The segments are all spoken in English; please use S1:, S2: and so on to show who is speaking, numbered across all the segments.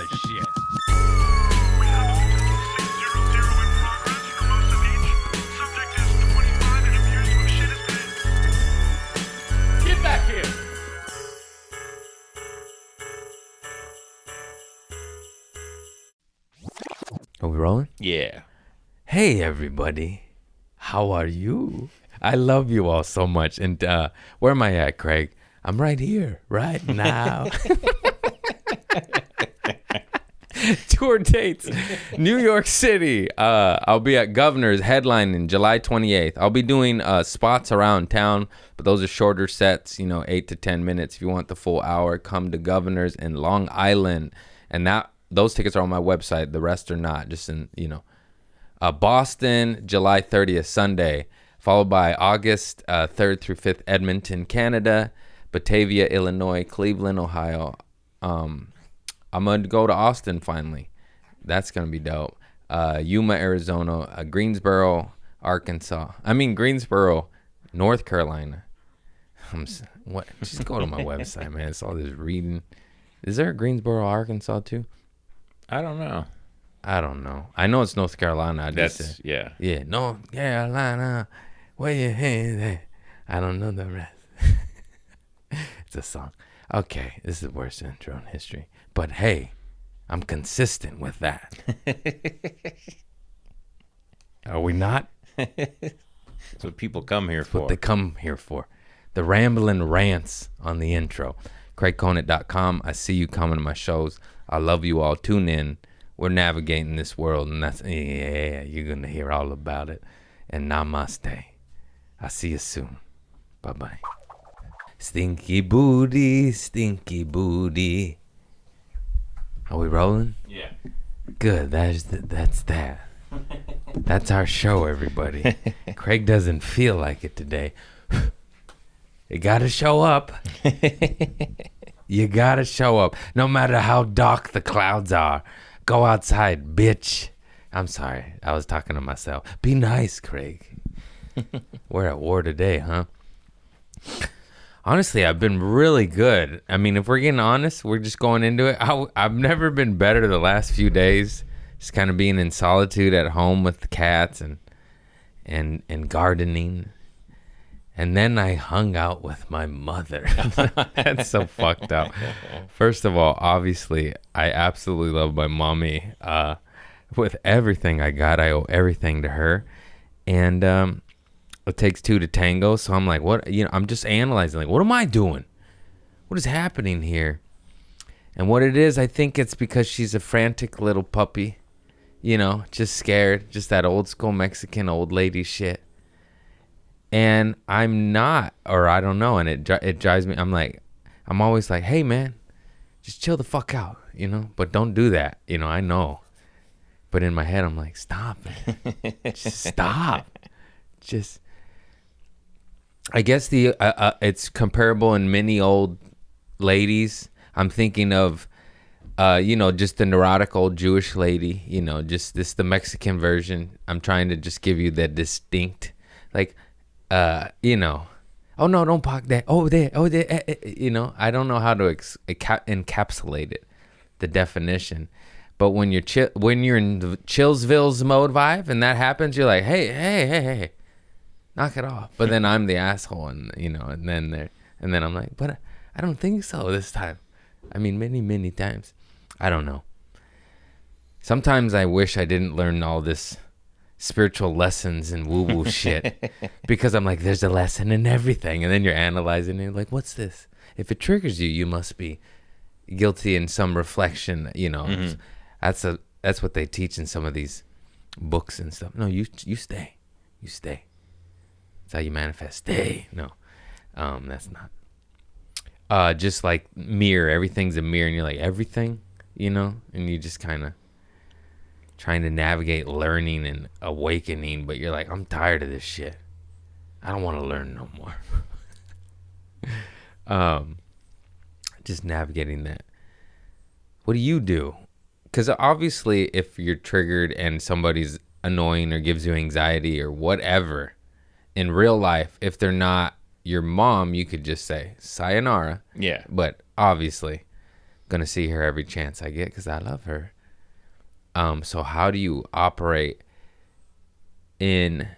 S1: Oh, shit.
S2: We have a total 600 in progress for most of each. Subject is 25 and appears to have shit his pants.
S1: Get back here.
S3: Are we rolling?
S1: Yeah.
S3: Hey, everybody. How are you? I love you all so much. And where am I at, Craig? I'm right here, right now. Tour dates. New York City. I'll be at Governor's headlining July 28th. I'll be doing spots around town, but those are shorter sets, 8 to 10 minutes. If you want the full hour, come to Governor's in Long Island. And those tickets are on my website. The rest are not. Just in, Boston, July 30th, Sunday, followed by August 3rd through 5th, Edmonton, Canada, Batavia, Illinois, Cleveland, Ohio. I'm going to go to Austin finally. That's going to be dope. Yuma, Arizona, Greensboro, North Carolina. What? Just go to my website, man. It's all this reading. Is there a Greensboro, Arkansas, too?
S1: I don't know.
S3: I don't know. I know it's North Carolina.
S1: Yeah.
S3: Yeah, North Carolina. Where your hands at? I don't know the rest. It's a song. Okay, this is the worst intro in history. But hey, I'm consistent with that. Are we not?
S1: That's what people come here
S3: That's
S1: for.
S3: what they come here for. The rambling rants on the intro. CraigConant.com. I see you coming to my shows. I love you all. Tune in. We're navigating this world, and you're going to hear all about it. And namaste. I'll see you soon. Bye-bye. Stinky booty, stinky booty. Are we rolling?
S1: Yeah.
S3: Good. That's that. That's our show, everybody. Craig doesn't feel like it today. You gotta show up. You gotta show up. No matter how dark the clouds are. Go outside, bitch. I'm sorry. I was talking to myself. Be nice, Craig. We're at war today, huh? Honestly, I've been really good. I mean, if we're getting honest, we're just going into it. I've never been better the last few days. Just kind of being in solitude at home with the cats and gardening. And then I hung out with my mother. That's so fucked up. First of all, obviously, I absolutely love my mommy. With everything I got, I owe everything to her. And it takes two to tango. So I'm like, what? I'm just analyzing. Like, what am I doing? What is happening here? And what it is, I think it's because she's a frantic little puppy. Just scared. Just that old school Mexican old lady shit. And I'm not, or I don't know, and it drives me. I'm always like, hey man, just chill the fuck out, But don't do that, I know. But in my head, I'm like, stop, man. Just stop. Just. I guess it's comparable in many old ladies. I'm thinking of, just the neurotic old Jewish lady. Just the Mexican version. I'm trying to just give you the distinct, like. Oh no, don't park there. Oh there, I don't know how to encapsulate it, the definition. But when you're in the Chillsville's mode vibe and that happens, you're like, hey, knock it off. But then I'm the asshole, and then I'm like, but I don't think so this time. I mean, many times. I don't know. Sometimes I wish I didn't learn all this spiritual lessons and woo-woo shit, because I'm like, there's a lesson in everything, and then you're analyzing it, like, what's this? If it triggers you, you must be guilty in some reflection. Mm-hmm. That's what they teach in some of these books and stuff. No, you stay. That's how you manifest. Stay. No, that's not. Just like mirror, everything's a mirror, and you're like, everything, and you just kind of trying to navigate learning and awakening, but you're like, I'm tired of this shit. I don't want to learn no more. Just navigating that. What do you do? Because obviously, if you're triggered and somebody's annoying or gives you anxiety or whatever, in real life, if they're not your mom, you could just say sayonara.
S1: Yeah.
S3: But obviously, gonna see her every chance I get because I love her. So how do you operate in,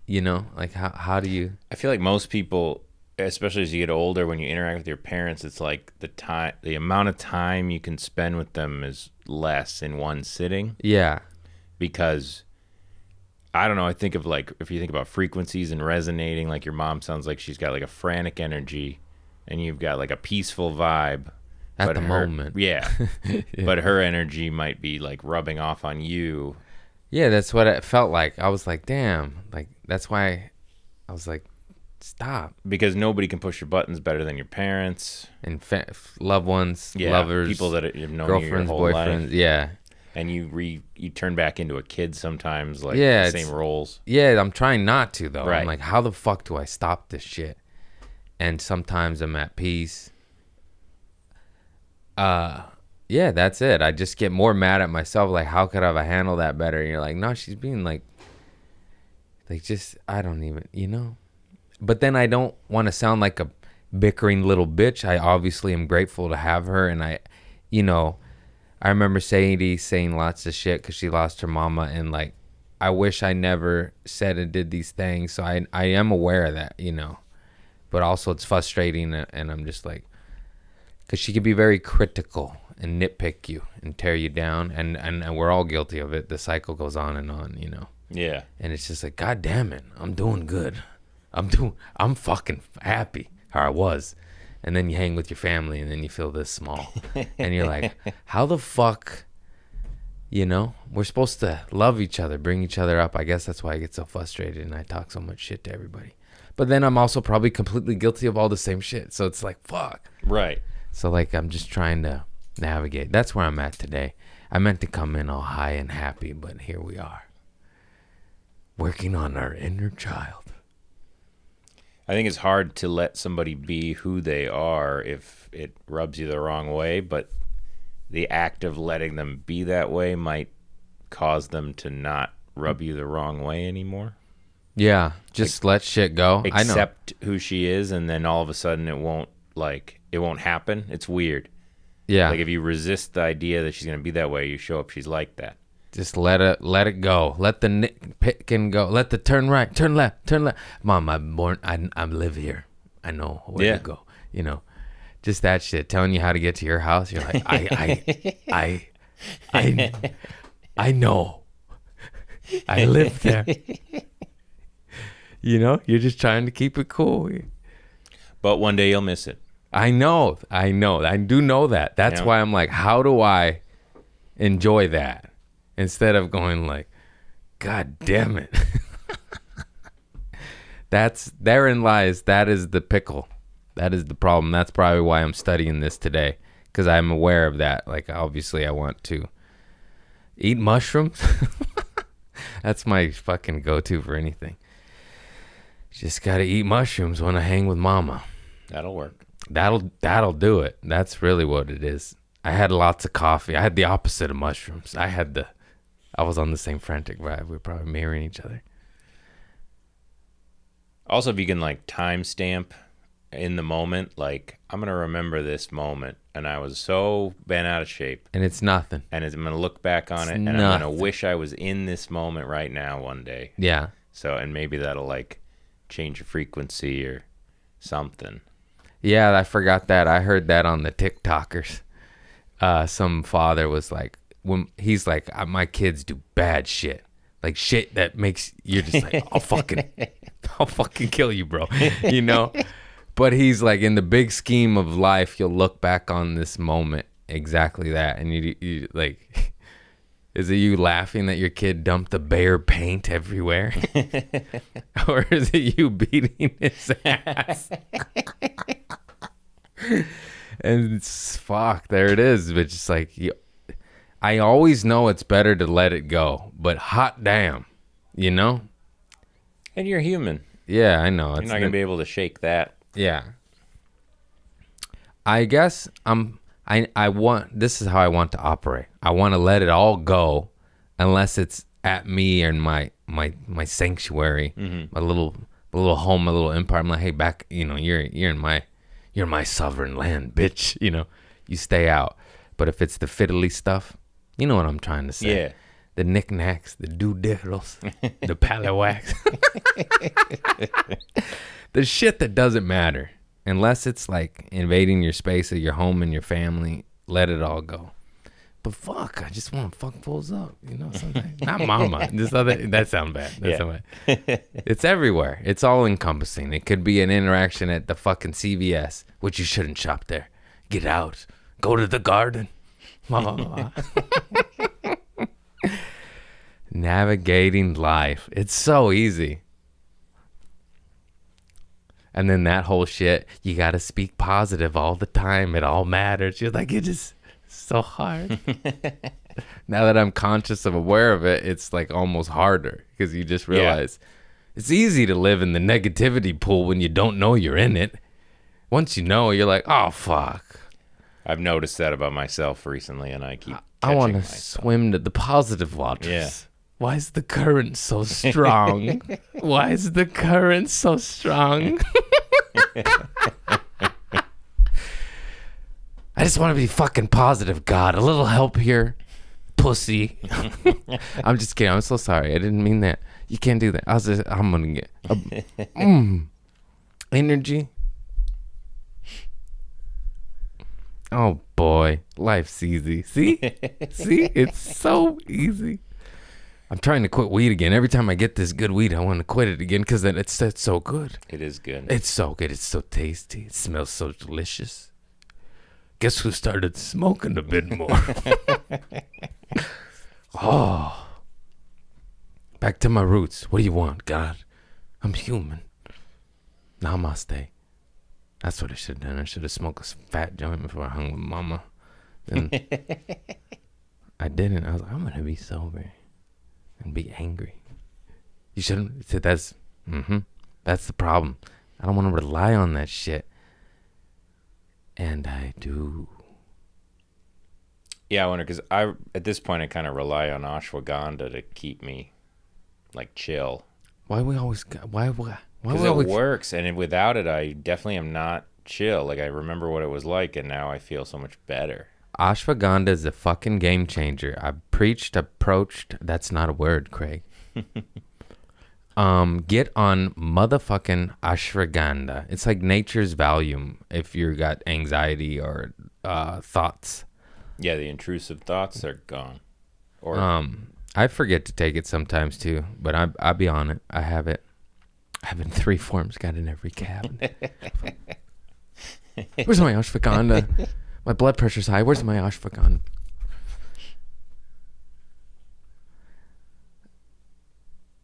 S3: like how do you?
S1: I feel like most people, especially as you get older, when you interact with your parents, it's like the amount of time you can spend with them is less in one sitting.
S3: Yeah.
S1: Because I don't know, I think of like, if you think about frequencies and resonating, like your mom sounds like she's got like a frantic energy and you've got like a peaceful vibe
S3: At the moment.
S1: Yeah. But her energy might be like rubbing off on you.
S3: Yeah, that's what it felt like. I was like, damn. Like, that's why I was like, stop.
S1: Because nobody can push your buttons better than your parents.
S3: And loved ones,
S1: Yeah,
S3: lovers,
S1: people that have known you your
S3: girlfriends,
S1: whole
S3: boyfriends.
S1: life.
S3: Yeah.
S1: And you turn back into a kid sometimes, like
S3: Yeah,
S1: the same roles.
S3: Yeah, I'm trying not to, though.
S1: Right.
S3: I'm like, how the fuck do I stop this shit? And sometimes I'm at peace. Yeah, that's it. I just get more mad at myself. Like, how could I have handled that better? And you're like, no, she's being like just, I don't even, But then I don't want to sound like a bickering little bitch. I obviously am grateful to have her. And I remember saying lots of shit because she lost her mama. And like, I wish I never said and did these things. So I am aware of that, But also it's frustrating. And I'm just like, because she can be very critical and nitpick you and tear you down. And we're all guilty of it. The cycle goes on,
S1: Yeah.
S3: And it's just like, God damn it, I'm doing good. I'm fucking happy, how I was. And then you hang with your family and then you feel this small. And you're like, how the fuck, we're supposed to love each other, bring each other up. I guess that's why I get so frustrated and I talk so much shit to everybody. But then I'm also probably completely guilty of all the same shit. So it's like, fuck.
S1: Right.
S3: So like, I'm just trying to navigate. That's where I'm at today. I meant to come in all high and happy, but here we are. Working on our inner child.
S1: I think it's hard to let somebody be who they are if it rubs you the wrong way, but the act of letting them be that way might cause them to not rub you the wrong way anymore.
S3: Yeah, just let shit go.
S1: Accept who she is, and then all of a sudden it won't happen. It's weird.
S3: Yeah.
S1: Like if you resist the idea that she's going to be that way, you show up she's like that.
S3: Just let it go. Let the nitpicking go. Let the turn right, turn left, turn left. Mom, I live here. I know where to go. Just that shit. Telling you how to get to your house. You're like, I know. I live there. You're just trying to keep it cool.
S1: But one day you'll miss it.
S3: I know. I do know that. That's why I'm like, how do I enjoy that? Instead of going like, God damn it. Therein lies, that is the pickle. That is the problem. That's probably why I'm studying this today. Because I'm aware of that. Like, obviously I want to eat mushrooms. That's my fucking go-to for anything. Just gotta eat mushrooms when I hang with mama.
S1: That'll work.
S3: That'll do it. That's really what it is. I had lots of coffee. I had the opposite of mushrooms. I was on the same frantic vibe. We were probably mirroring each other.
S1: Also, if you can like timestamp in the moment, like I'm going to remember this moment and I was so bent out of shape.
S3: And it's nothing.
S1: And I'm going to look back on it and I'm going to wish I was in this moment right now one day.
S3: Yeah.
S1: So, and maybe that'll like change your frequency or something.
S3: Yeah, I forgot that. I heard that on the TikTokers. Some father was like, when he's like, my kids do bad shit, like shit that makes you're just like, I'll fucking kill you, bro, But he's like, in the big scheme of life, you'll look back on this moment exactly that, and you like, is it you laughing that your kid dumped the Bear paint everywhere, or is it you beating his ass? And it's, fuck, there it is. But just like, I always know it's better to let it go, but hot damn, And
S1: you're human.
S3: Yeah, I know.
S1: You're not going to be able to shake that.
S3: Yeah. I guess this is how I want to operate. I want to let it all go unless it's at me and my sanctuary, my little home, my little empire. I'm like, hey, back, you're in my sovereign land, bitch. you stay out. But if it's the fiddly stuff, you know what I'm trying to say.
S1: Yeah.
S3: The knickknacks, the doodiddles, the palawax. The shit that doesn't matter. Unless it's like invading your space or your home and your family, let it all go. But fuck, I just want to fuck fools up, you know, sometimes. Not mama. That sounds bad. Sound bad. It's everywhere. It's all encompassing. It could be an interaction at the fucking CVS, which you shouldn't shop there. Get out. Go to the garden. Navigating life. It's so easy. And then that whole shit, you got to speak positive all the time. It all matters. You're like, it is so hard. Now that I'm conscious of aware of it, it's like almost harder because you just realize it's easy to live in the negativity pool when you don't know you're in it. Once you know, you're like, oh, fuck.
S1: I've noticed that about myself recently, and I keep
S3: I want to
S1: myself.
S3: swim to the positive waters.
S1: Yeah.
S3: Why is the current so strong? Why is the current so strong? I just want to be fucking positive, God. A little help here, pussy. I'm just kidding. I'm so sorry. I didn't mean that. You can't do that. I'm going to get energy. Oh, boy. Life's easy. See? See? It's so easy. I'm trying to quit weed again. Every time I get this good weed, I want to quit it again because then it's so good.
S1: It is good.
S3: It's so good. It's so tasty. It smells so delicious. Guess who started smoking a bit more? Oh. Back to my roots. What do you want, God? I'm human. Namaste. That's what I should have done. I should have smoked a fat joint before I hung with mama. Then I didn't. I was like, I'm going to be sober and be angry. You shouldn't. That's the problem. I don't want to rely on that shit. And I do.
S1: Yeah, I wonder, because at this point I kind of rely on ashwagandha to keep me like chill.
S3: Why we always
S1: Because it works, and without it, I definitely am not chill. Like, I remember what it was like, and now I feel so much better.
S3: Ashwagandha is a fucking game changer. I preached, approached. That's not a word, Craig. Get on motherfucking ashwagandha. It's like nature's Valium if you got anxiety or thoughts.
S1: Yeah, the intrusive thoughts are gone. Or
S3: I forget to take it sometimes too, but I'll be on it. I have it. I have it in 3 forms. Got it in every cabinet. Where's my ashwagandha? My blood pressure's high. Where's my ashwagandha?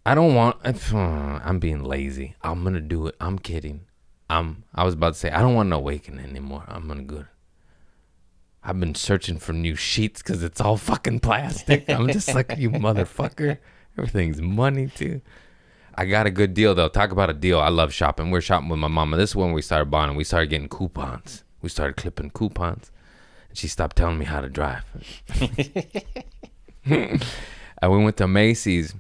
S3: I don't want. I'm being lazy. I'm gonna do it. I'm kidding. I was about to say I don't want an awakening anymore. I'm gonna go. I've been searching for new sheets because it's all fucking plastic. I'm just like, you motherfucker. Everything's money too. I got a good deal though. Talk about a deal. I love shopping. We're shopping with my mama. This is when we started bonding. We started getting coupons. We started clipping coupons. And she stopped telling me how to drive. And we went to Macy's.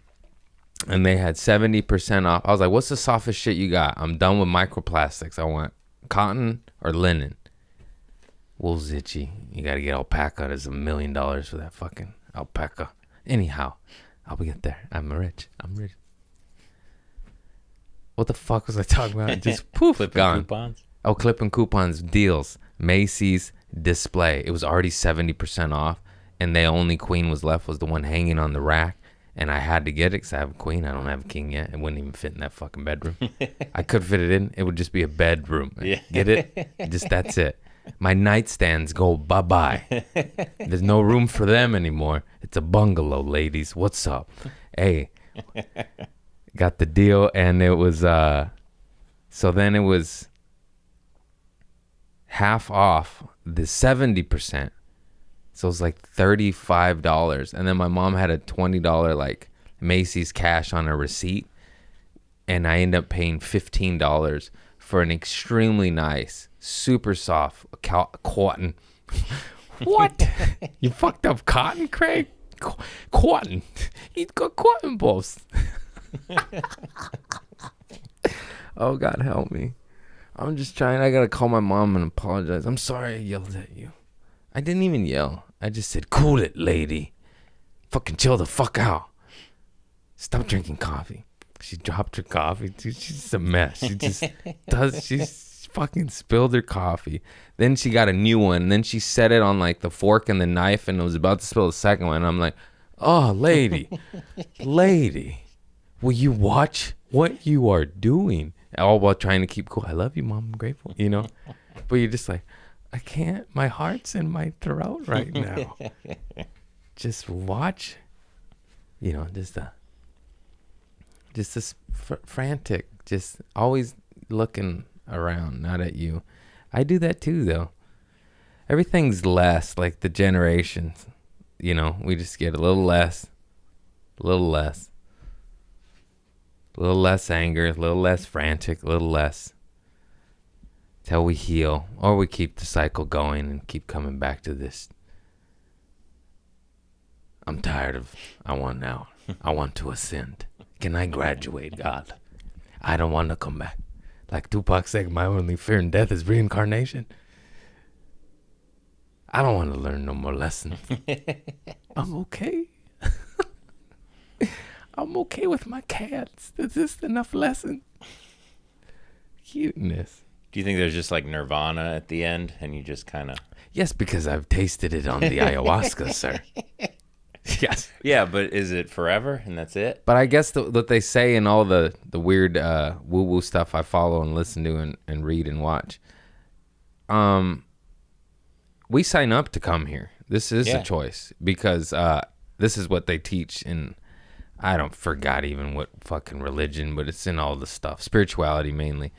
S3: And they had 70% off. I was like, what's the softest shit you got? I'm done with microplastics. I want cotton or linen. Wool's itchy. You got to get alpaca. There's $1 million for that fucking alpaca. Anyhow, I'll get there. I'm rich. What the fuck was I talking about? Just poof,
S1: Clipping
S3: gone.
S1: coupons?
S3: Oh, clipping coupons, deals. Macy's display. It was already 70% off. And the only queen was left was the one hanging on the rack. And I had to get it because I have a queen. I don't have a king yet. It wouldn't even fit in that fucking bedroom. I could fit it in. It would just be a bedroom.
S1: Yeah.
S3: Get it? Just that's it. My nightstands go bye-bye. There's no room for them anymore. It's a bungalow, ladies. What's up? Hey. Got the deal. And it was, so then it was half off the 70%. So it was like $35. And then my mom had a $20 like Macy's cash on a receipt. And I ended up paying $15 for an extremely nice, super soft cotton. What? You fucked up cotton, Craig? Cotton. You got cotton balls. Oh, God, help me. I'm just trying. I got to call my mom and apologize. I'm sorry I yelled at you. I didn't even yell. I just said, cool it, lady. Fucking chill the fuck out. Stop drinking coffee. She dropped her coffee. Dude, she's a mess. She just she's fucking spilled her coffee. Then she got a new one. And then she set it on like the fork and the knife and was about to spill the second one. And I'm like, oh, lady, will you watch what you are doing? All while trying to keep cool. I love you, Mom. I'm grateful, you know? But you're just like, I can't. My heart's in my throat right now. Just watch, you know, just this frantic, just always looking around, not at you. I do that too, though. Everything's less, like the generations, you know, we just get a little less anger, a little less frantic, a little less, till we heal, or we keep the cycle going and keep coming back to this. I'm tired of, I want out. I want to ascend. Can I graduate, God? I don't want to come back. Like Tupac said, my only fear in death is reincarnation. I don't want to learn no more lessons. I'm okay. I'm okay with my cats. That's just enough lesson. Cuteness.
S1: Do you think there's just like nirvana at the end and you just kind of...
S3: Yes, because I've tasted it on the ayahuasca, sir. Yes.
S1: Yeah, but is it forever and that's it?
S3: But I guess what they say in all the weird woo-woo stuff I follow and listen to and read and watch, we sign up to come here. This is a choice because this is what they teach in, I don't forgot even what fucking religion, but it's in all the stuff, spirituality mainly.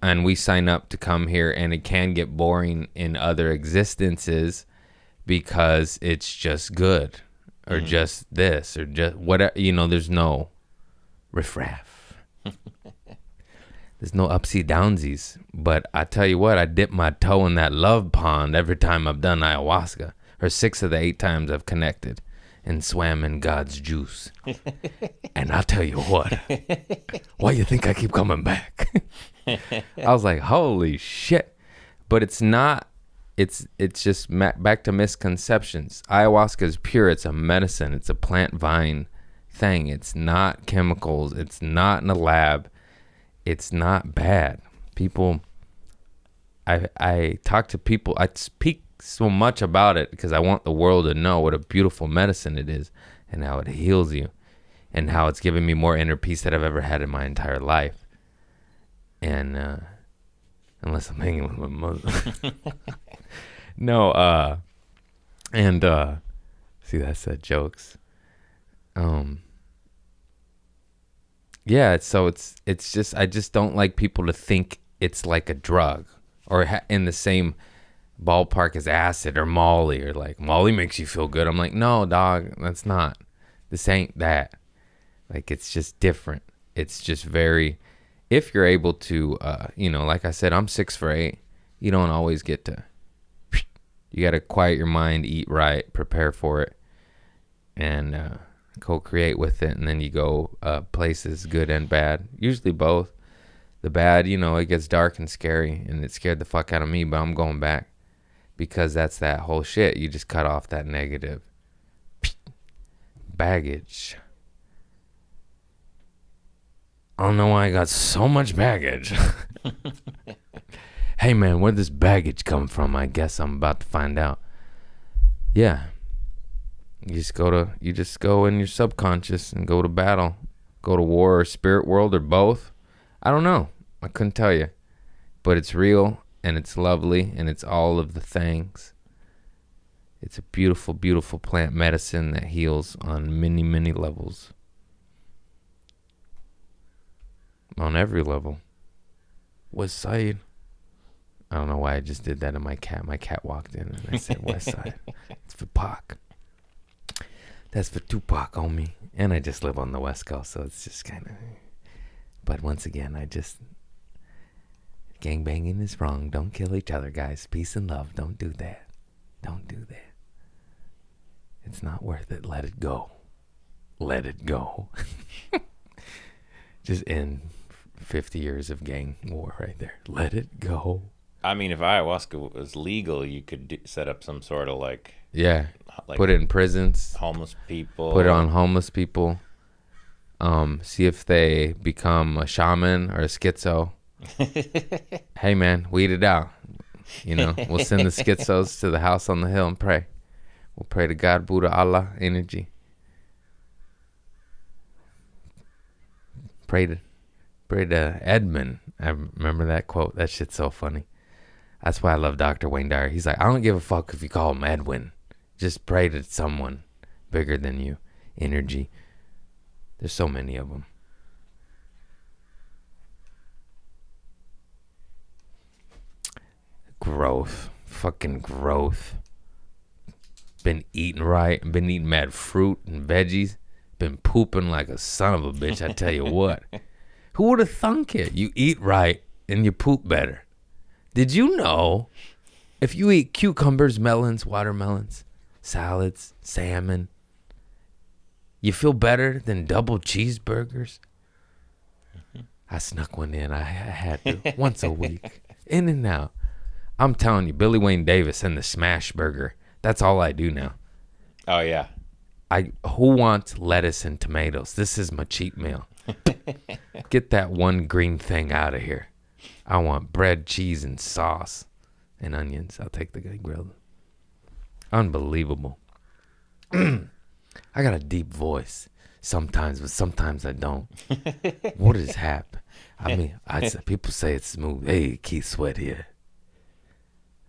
S3: And we sign up to come here, and it can get boring in other existences because it's just good. Or just this, or just whatever, you know, there's no riffraff. There's no upsy downsies. But I tell you what, I dip my toe in that love pond every time I've done ayahuasca. Or 6 of the 8 times I've connected and swam in God's juice. And I'll tell you what, why you think I keep coming back? I was like, holy shit. But it's not. It's just back to misconceptions. Ayahuasca is pure. It's a medicine. It's a plant vine thing. It's not chemicals. It's not in a lab. It's not bad. People, I talk to people. I speak so much about it because I want the world to know what a beautiful medicine it is and how it heals you and how it's given me more inner peace than I've ever had in my entire life. And unless I'm hanging with my mother. No, see, that's jokes. Yeah, so it's just, I just don't like people to think it's like a drug or in the same ballpark as acid or Molly, or like Molly makes you feel good. I'm like, no, dog, that's not. This ain't that. Like, it's just different. It's just very, if you're able to, you know, like I said, I'm 6 for 8. You don't always get to, you got to quiet your mind, eat right, prepare for it, and co-create with it. And then you go places, good and bad. Usually both. The bad, you know, it gets dark and scary, and it scared the fuck out of me, but I'm going back because that's that whole shit. You just cut off that negative baggage. I don't know why I got so much baggage. Hey man, where'd this baggage come from? I guess I'm about to find out. Yeah. You just go in your subconscious and go to battle. Go to war or spirit world or both. I don't know. I couldn't tell you. But it's real and it's lovely and it's all of the things. It's a beautiful, beautiful plant medicine that heals on many, many levels. On every level. West Side. I don't know why I just did that to my cat. My cat walked in and I said West Side. It's for Pac. That's for Tupac on me. And I just live on the West Coast, so it's just kind of... But once again, gangbanging is wrong. Don't kill each other, guys. Peace and love. Don't do that. Don't do that. It's not worth it. Let it go. Let it go. Just end 50 years of gang war right there. Let it go.
S1: I mean, if ayahuasca was legal, you could set up some sort of like
S3: Yeah. Put it in prisons.
S1: homeless people.
S3: Put it on homeless people. See if they become a shaman or a schizo. Hey, man, weed it out. You know, we'll send the schizos to the house on the hill and pray. We'll pray to God, Buddha, Allah, energy. Pray to Edmund. I remember that quote. That shit's so funny. That's why I love Dr. Wayne Dyer. He's like, I don't give a fuck if you call him Edwin. Just pray to someone bigger than you. Energy. There's so many of them. Growth. Fucking growth. Been eating right. Been eating mad fruit and veggies. Been pooping like a son of a bitch, I tell you what. Who would have thunk it? You eat right and you poop better. Did you know if you eat cucumbers, melons, watermelons, salads, salmon, you feel better than double cheeseburgers? I snuck one in. I had to once a week. In and out. I'm telling you, Billy Wayne Davis and the smash burger. That's all I do now.
S1: Oh yeah.
S3: Who wants lettuce and tomatoes? This is my cheat meal. Get that one green thing out of here. I want bread, cheese, and sauce, and onions. I'll take the grilled. Unbelievable. I got a deep voice sometimes, but sometimes I don't. What is hap? I mean, people say it's smooth. Hey, Keith Sweat here.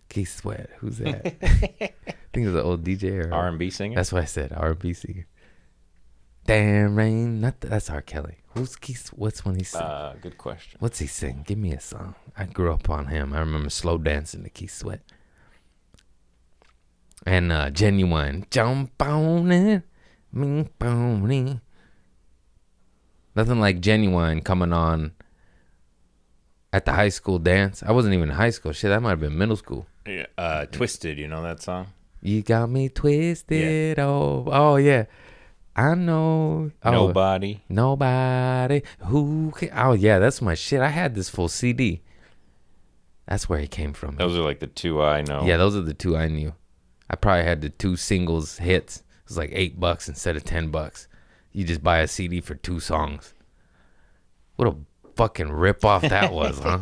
S3: Keith Sweat, who's that? I think it's an old DJ or
S1: R&B singer.
S3: That's what I said, R&B singer. Damn rain, that's R. Kelly. Who's Keith? What's when he sing?
S1: Good question.
S3: What's he sing? Give me a song. I grew up on him. I remember slow dancing to Keith Sweat. And Genuine. Jump on it. Me pony. Nothing like Genuine coming on at the high school dance. I wasn't even in high school. Shit, that might have been middle school.
S1: Yeah, Twisted, you know that song?
S3: You got me twisted. Yeah. Oh yeah. I know.
S1: Nobody.
S3: Who can, oh yeah, that's my shit. I had this full CD. That's where he came from.
S1: Those are like the two I know.
S3: Yeah, those are the two I knew. I probably had the two singles hits. It was like $8 instead of $10. You just buy a CD for 2 songs. What a fucking rip off that was, huh?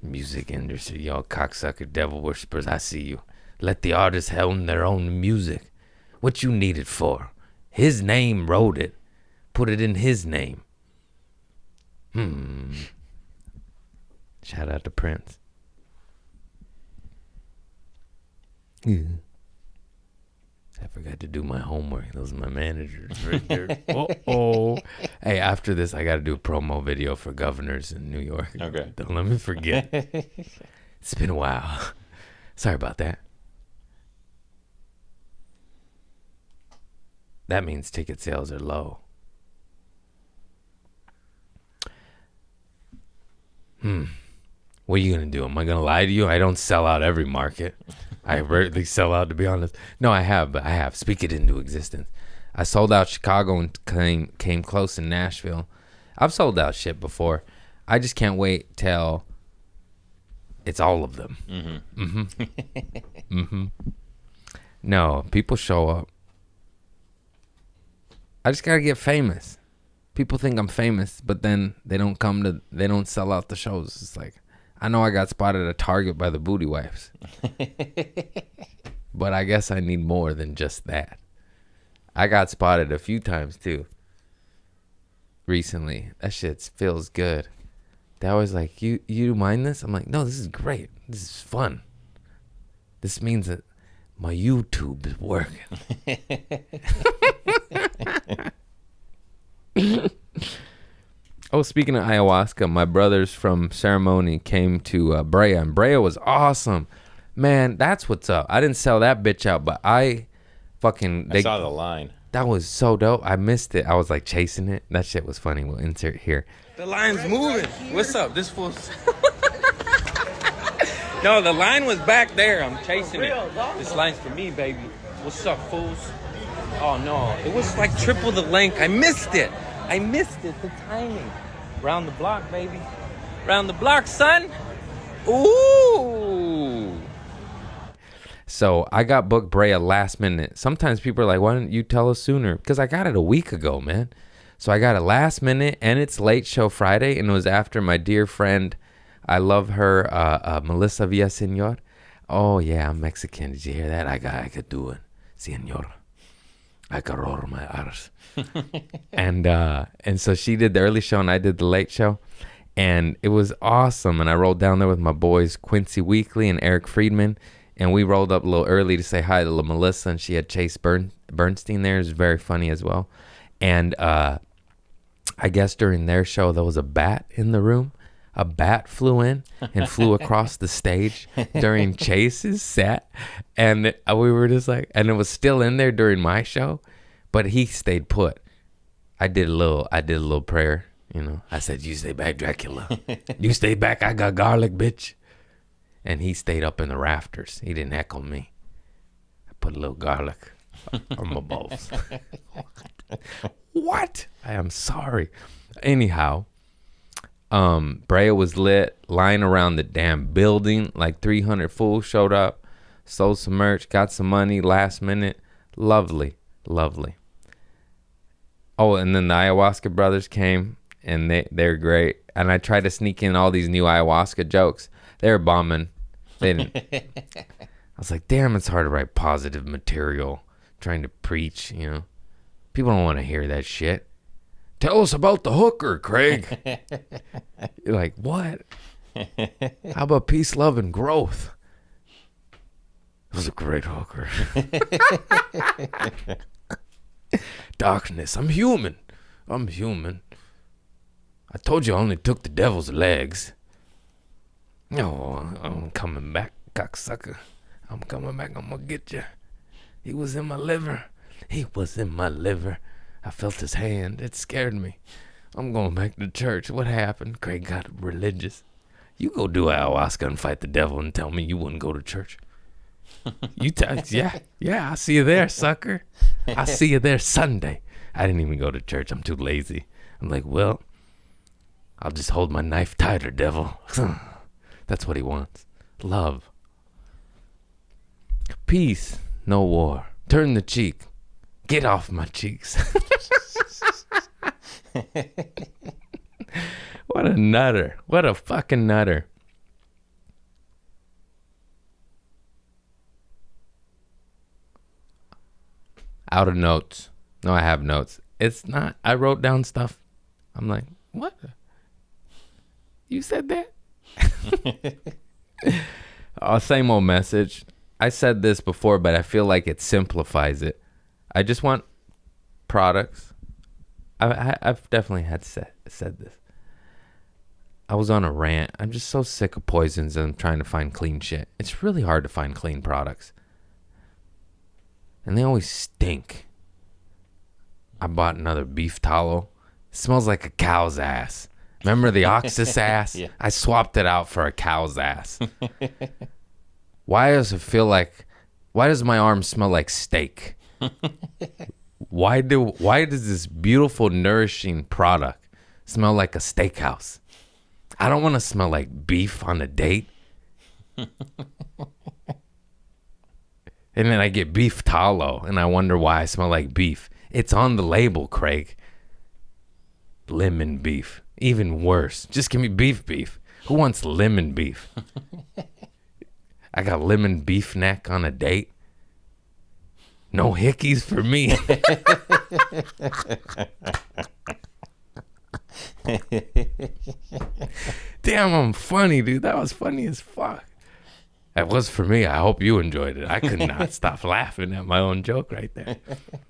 S3: Music industry, y'all cocksucker devil worshippers. I see you. Let the artists own their own music. What you need it for? His name wrote it. Put it in his name. Shout out to Prince. Yeah. I forgot to do my homework. Those are my managers right there. Uh-oh. Hey, after this, I got to do a promo video for governors in New York.
S1: Okay.
S3: Don't let me forget. It's been a while. Sorry about that. That means ticket sales are low. What are you going to do? Am I going to lie to you? I don't sell out every market. I rarely sell out, to be honest. No, I have. Speak it into existence. I sold out Chicago and came close in Nashville. I've sold out shit before. I just can't wait till it's all of them. No, people show up. I just got to get famous. People think I'm famous, but then they don't sell out the shows. It's like, I know I got spotted at Target by the booty wives. But I guess I need more than just that. I got spotted a few times too. Recently. That shit feels good. They always like, you mind this? I'm like, no, this is great. This is fun. This means that my YouTube is working. Oh, speaking of ayahuasca, my brothers from Ceremony came to Brea, and Brea was awesome. Man, that's what's up. I didn't sell that bitch out, but I saw
S1: the line.
S3: That was so dope. I missed it. I was like chasing it. That shit was funny. We'll insert here.
S4: The line's moving. What's up? This fool's... No, the line was back there. I'm chasing it. This line's for me, baby. What's up, fools? Oh, no. It was like triple the length. I missed it. The timing. Round the block, baby. Round the block, son.
S3: Ooh. So I got booked Brea last minute. Sometimes people are like, why didn't you tell us sooner? Because I got it a week ago, man. So I got it last minute, and it's late show Friday, and it was after my dear friend, I love her, Melissa Villaseñor. Oh, yeah, I'm Mexican. Did you hear that? I could do it. Señor. I could roll my arse. And so she did the early show, and I did the late show. And it was awesome. And I rolled down there with my boys, Quincy Weekly and Eric Friedman. And we rolled up a little early to say hi to Melissa. And she had Chase Bernstein there. It was very funny as well. And I guess during their show, there was a bat in the room. A bat flew in and flew across the stage during Chase's set. And we were just like, and it was still in there during my show, but he stayed put. I did a little prayer, you know. I said, you stay back, Dracula. You stay back, I got garlic, bitch. And he stayed up in the rafters. He didn't heckle me. I put a little garlic on my balls. What? I am sorry. Anyhow, Brea was lit, lying around the damn building. Like 300 fools showed up, sold some merch, got some money last minute. Lovely, lovely. Oh, and then the Ayahuasca brothers came, and they're great. And I tried to sneak in all these new Ayahuasca jokes. They were bombing. They didn't. I was like, damn, it's hard to write positive material, trying to preach, you know. People don't want to hear that shit. Tell us about the hooker, Craig. You're like, what? How about peace, love, and growth? It was a great hooker. Darkness. I'm human. I told you I only took the devil's legs. No, I'm coming back, cocksucker. I'm coming back. I'm going to get you. He was in my liver. I felt his hand. It scared me. I'm going back to church. What happened? Craig got religious. You go do ayahuasca and fight the devil and tell me you wouldn't go to church. Yeah, I see you there, sucker. I see you there Sunday. I didn't even go to church. I'm too lazy. I'm like, well, I'll just hold my knife tighter, devil. That's what he wants. Love. Peace, no war. Turn the cheek. Get off my cheeks. What a nutter. What a fucking nutter. Out of notes. No, I have notes. It's not. I wrote down stuff. I'm like, what? You said that? Same old message. I said this before, but I feel like it simplifies it. I just want products. I've definitely said this. I was on a rant. I'm just so sick of poisons and I'm trying to find clean shit. It's really hard to find clean products. And they always stink. I bought another beef tallow. It smells like a cow's ass. Remember the oxus ass?
S1: Yeah.
S3: I swapped it out for a cow's ass. Why does my arm smell like steak? Why does this beautiful, nourishing product smell like a steakhouse? I don't want to smell like beef on a date. And then I get beef tallow, and I wonder why I smell like beef. It's on the label, Craig. Lemon beef. Even worse. Just give me beef. Who wants lemon beef? I got lemon beef neck on a date. No hickeys for me. Damn, I'm funny, dude. That was funny as fuck. That was for me. I hope you enjoyed it. I could not stop laughing at my own joke right there.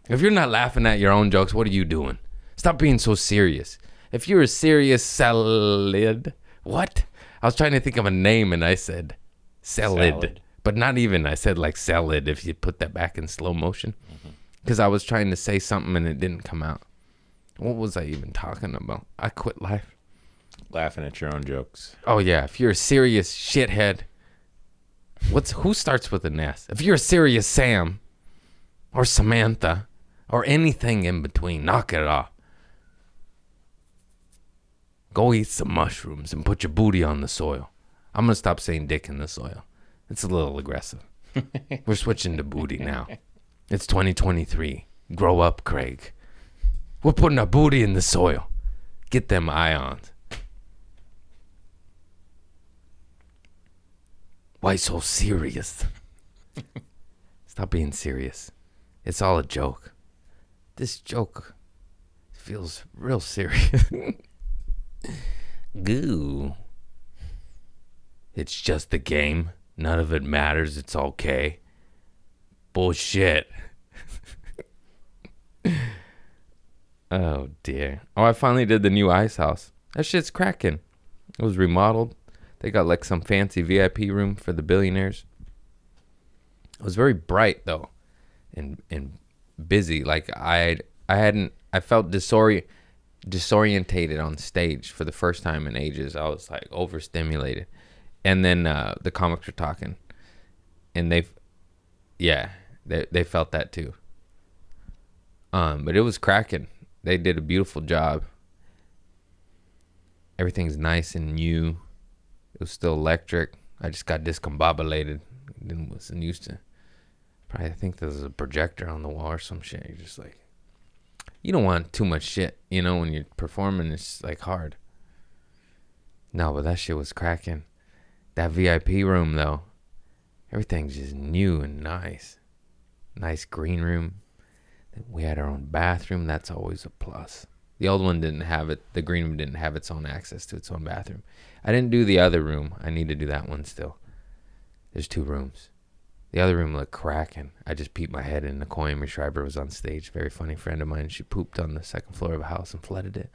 S3: If you're not laughing at your own jokes, what are you doing? Stop being so serious. If you're a serious salad, what? I was trying to think of a name and I said salad. But not even. I said like salad if you put that back in slow motion. Because I was trying to say something and it didn't come out. What was I even talking about? I quit life.
S1: Laughing at your own jokes.
S3: Oh, yeah. If you're a serious shithead, who starts with an S? If you're a serious Sam or Samantha or anything in between, knock it off. Go eat some mushrooms and put your booty on the soil. I'm going to stop saying dick in the soil. It's a little aggressive. We're switching to booty now. It's 2023. Grow up, Craig. We're putting our booty in the soil. Get them ions. Why so serious? Stop being serious. It's all a joke. This joke feels real serious. Goo. It's just a game. None of it matters. It's okay. Bullshit. Oh, dear. Oh, I finally did the new ice house. That shit's cracking. It was remodeled. They got like some fancy VIP room for the billionaires. It was very bright though, and busy. Like I felt disorientated on stage for the first time in ages. I was like overstimulated, and then the comics were talking, and they felt that too. But it was cracking. They did a beautiful job. Everything's nice and new. It was still electric. I just got discombobulated. Wasn't used to. Probably I think there's a projector on the wall or some shit. You're just like, you don't want too much shit, you know, when you're performing. It's like hard. No, but that shit was cracking. That VIP room though, everything's just new and nice. Nice green room. We had our own bathroom. That's always a plus. The old one didn't have it. The green room didn't have its own access to its own bathroom. I didn't do the other room. I need to do that one still. There's 2 rooms. The other room looked cracking. I just peeped my head in. Nicole Amy Schreiber was on stage. Very funny friend of mine. She pooped on the 2nd floor of a house and flooded it.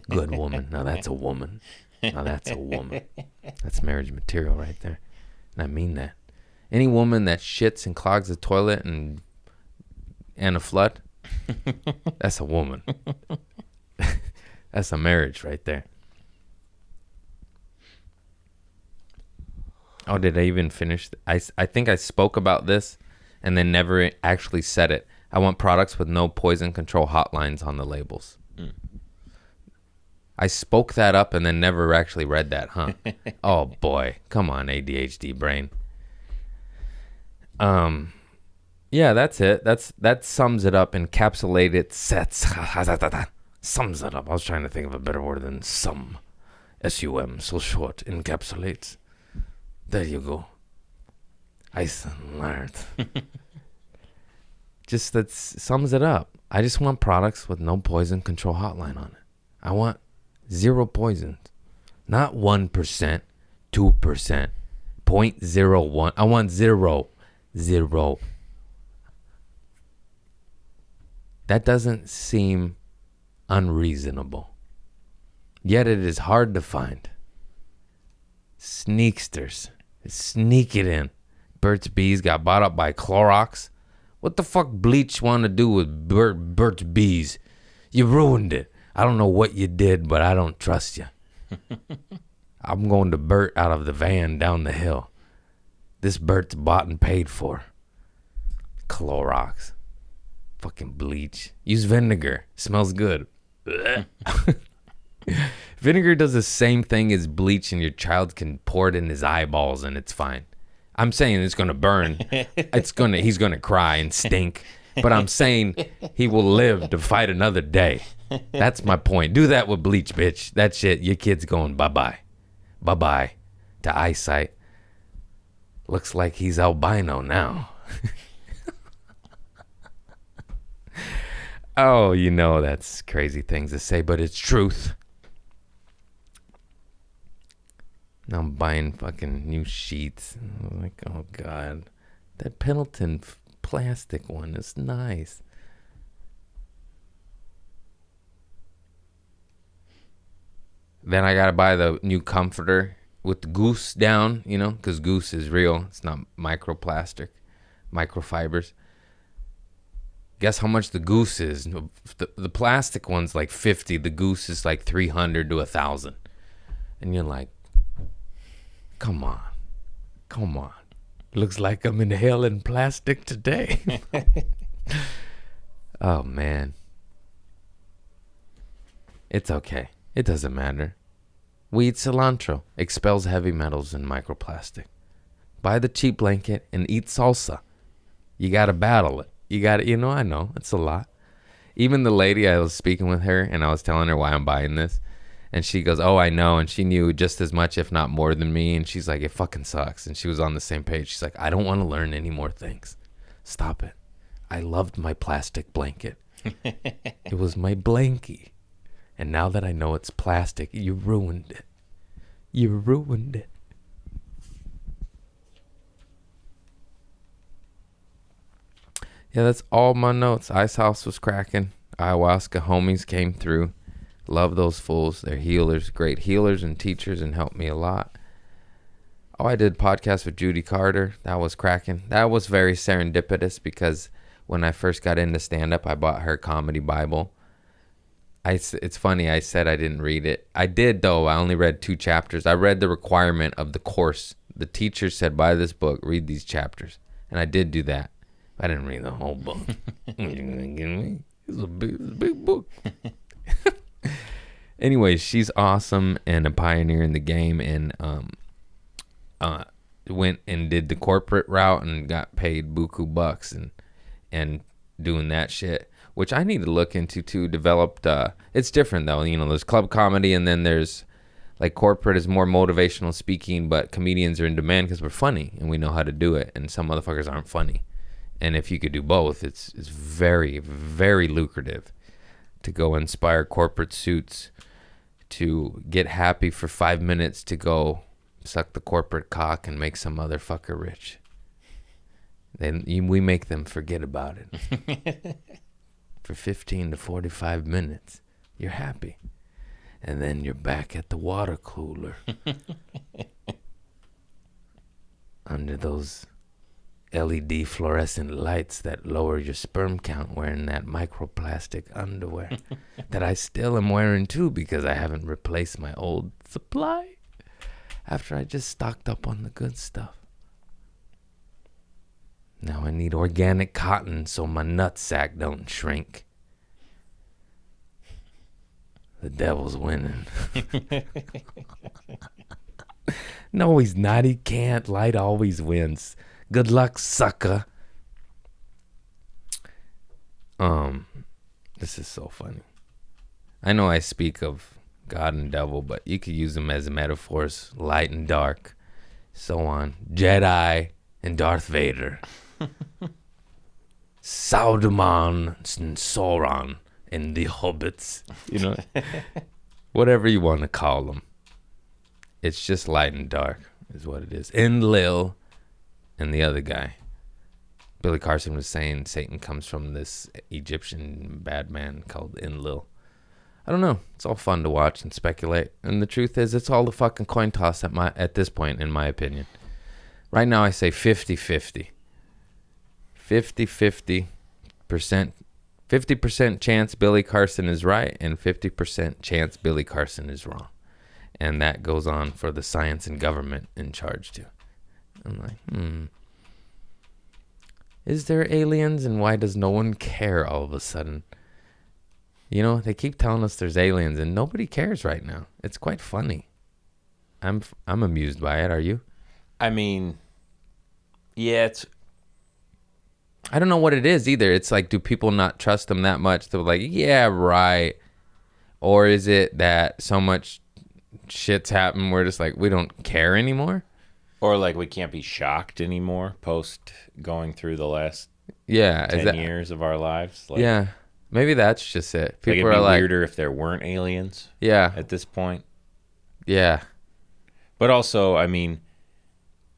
S3: Good woman. Now that's a woman. Now that's a woman. That's marriage material right there. And I mean that. Any woman that shits and clogs the toilet and a flood, that's a woman. That's a marriage right there. Oh, did I even finish? I think I spoke about this and then never actually said it. I want products with no poison control hotlines on the labels. I spoke that up and then never actually read that, huh? Oh, boy. Come on, ADHD brain. Yeah, that's it. That sums it up, encapsulated sets. Sums it up. I was trying to think of a better word than sum. S-U-M, so short, encapsulates. There you go. Ice and lard. Just that sums it up. I just want products with no poison control hotline on it. I want 0 poisons. Not 1%, 2%, 0.01. I want 0. That doesn't seem unreasonable. Yet it is hard to find. Sneaksters. Sneak it in. Burt's Bees got bought up by Clorox. What the fuck Bleach want to do with Burt's Bees? You ruined it. I don't know what you did, but I don't trust you. I'm going to Burt out of the van down the hill. This Burt's bought and paid for. Clorox. Fucking bleach. Use vinegar. Smells good. Vinegar does the same thing as bleach, and your child can pour it in his eyeballs and it's fine. I'm saying it's gonna burn. He's gonna cry and stink. But I'm saying he will live to fight another day. That's my point. Do that with bleach, bitch. That shit, your kid's going bye-bye. Bye-bye to eyesight. Looks like he's albino now. Oh, you know that's crazy things to say, but it's truth. Now I'm buying fucking new sheets. I'm like, oh, God. That Pendleton plastic one is nice. Then I got to buy the new comforter with the goose down, you know, because goose is real. It's not microplastic, microfibers. Guess how much the goose is? The plastic one's like 50. The goose is like 300 to 1,000. And you're like, come on. Looks like I'm inhaling plastic today. Oh, man. It's okay. It doesn't matter. Weed cilantro expels heavy metals and microplastic. Buy the cheap blanket and eat salsa. You got to battle it. You got to, I know, it's a lot. Even the lady, I was speaking with her and I was telling her why I'm buying this. And she goes, oh, I know. And she knew just as much, if not more than me. And she's like, it fucking sucks. And she was on the same page. She's like, I don't want to learn any more things. Stop it. I loved my plastic blanket. It was my blankie. And now that I know it's plastic, you ruined it. You ruined it. Yeah, that's all my notes. Ice House was cracking. Ayahuasca homies came through. Love those fools. They're healers, great healers and teachers, and helped me a lot. Oh, I did a podcast with Judy Carter. That was cracking. That was very serendipitous because when I first got into stand-up, I bought her comedy Bible. It's funny, I said I didn't read it. I did, though. I only read 2 chapters. I read the requirement of the course. The teacher said, buy this book, read these chapters. And I did do that. I didn't read the whole book. It's a big book. Anyways, she's awesome and a pioneer in the game, and went and did the corporate route and got paid buku bucks and doing that shit, which I need to look into too. Developed, it's different though. There's club comedy, and then there's like corporate is more motivational speaking, but comedians are in demand because we're funny and we know how to do it, and some motherfuckers aren't funny. And if you could do both, it's very, very lucrative to go inspire corporate suits to get happy for 5 minutes to go suck the corporate cock and make some motherfucker rich. Then we make them forget about it. For 15 to 45 minutes, you're happy. And then you're back at the water cooler. Under those LED fluorescent lights that lower your sperm count, wearing that microplastic underwear that I still am wearing too because I haven't replaced my old supply after I just stocked up on the good stuff. Now I need organic cotton so my nutsack don't shrink. The devil's winning. No, he's not. He can't. Light always wins. Good luck, sucker. This is so funny. I know I speak of God and devil, but you could use them as metaphors. Light and dark. So on. Jedi and Darth Vader. Saudaman and Sauron and the Hobbits. Whatever you want to call them. It's just light and dark is what it is. Enlil and the other guy. Billy Carson was saying Satan comes from this Egyptian bad man called Enlil. I don't know. It's all fun to watch and speculate. And the truth is, it's all the fucking coin toss at this point, in my opinion. Right now, I say 50-50. 50-50%. 50% chance Billy Carson is right and 50% chance Billy Carson is wrong. And that goes on for the science and government in charge too. I'm like, Is there aliens, and why does no one care all of a sudden? They keep telling us there's aliens and nobody cares right now. It's quite funny. I'm amused by it. Are you?
S1: I mean, yeah,
S3: I don't know what it is either. It's like, do people not trust them that much? They're like, yeah, right. Or is it that so much shit's happened, we're just like, we don't care anymore?
S1: Or like we can't be shocked anymore post going through the last 10 years of our lives. Like,
S3: yeah, maybe that's just it. People
S1: it'd be
S3: are like,
S1: weirder if there weren't aliens.
S3: Yeah.
S1: At this point.
S3: Yeah.
S1: But also, I mean,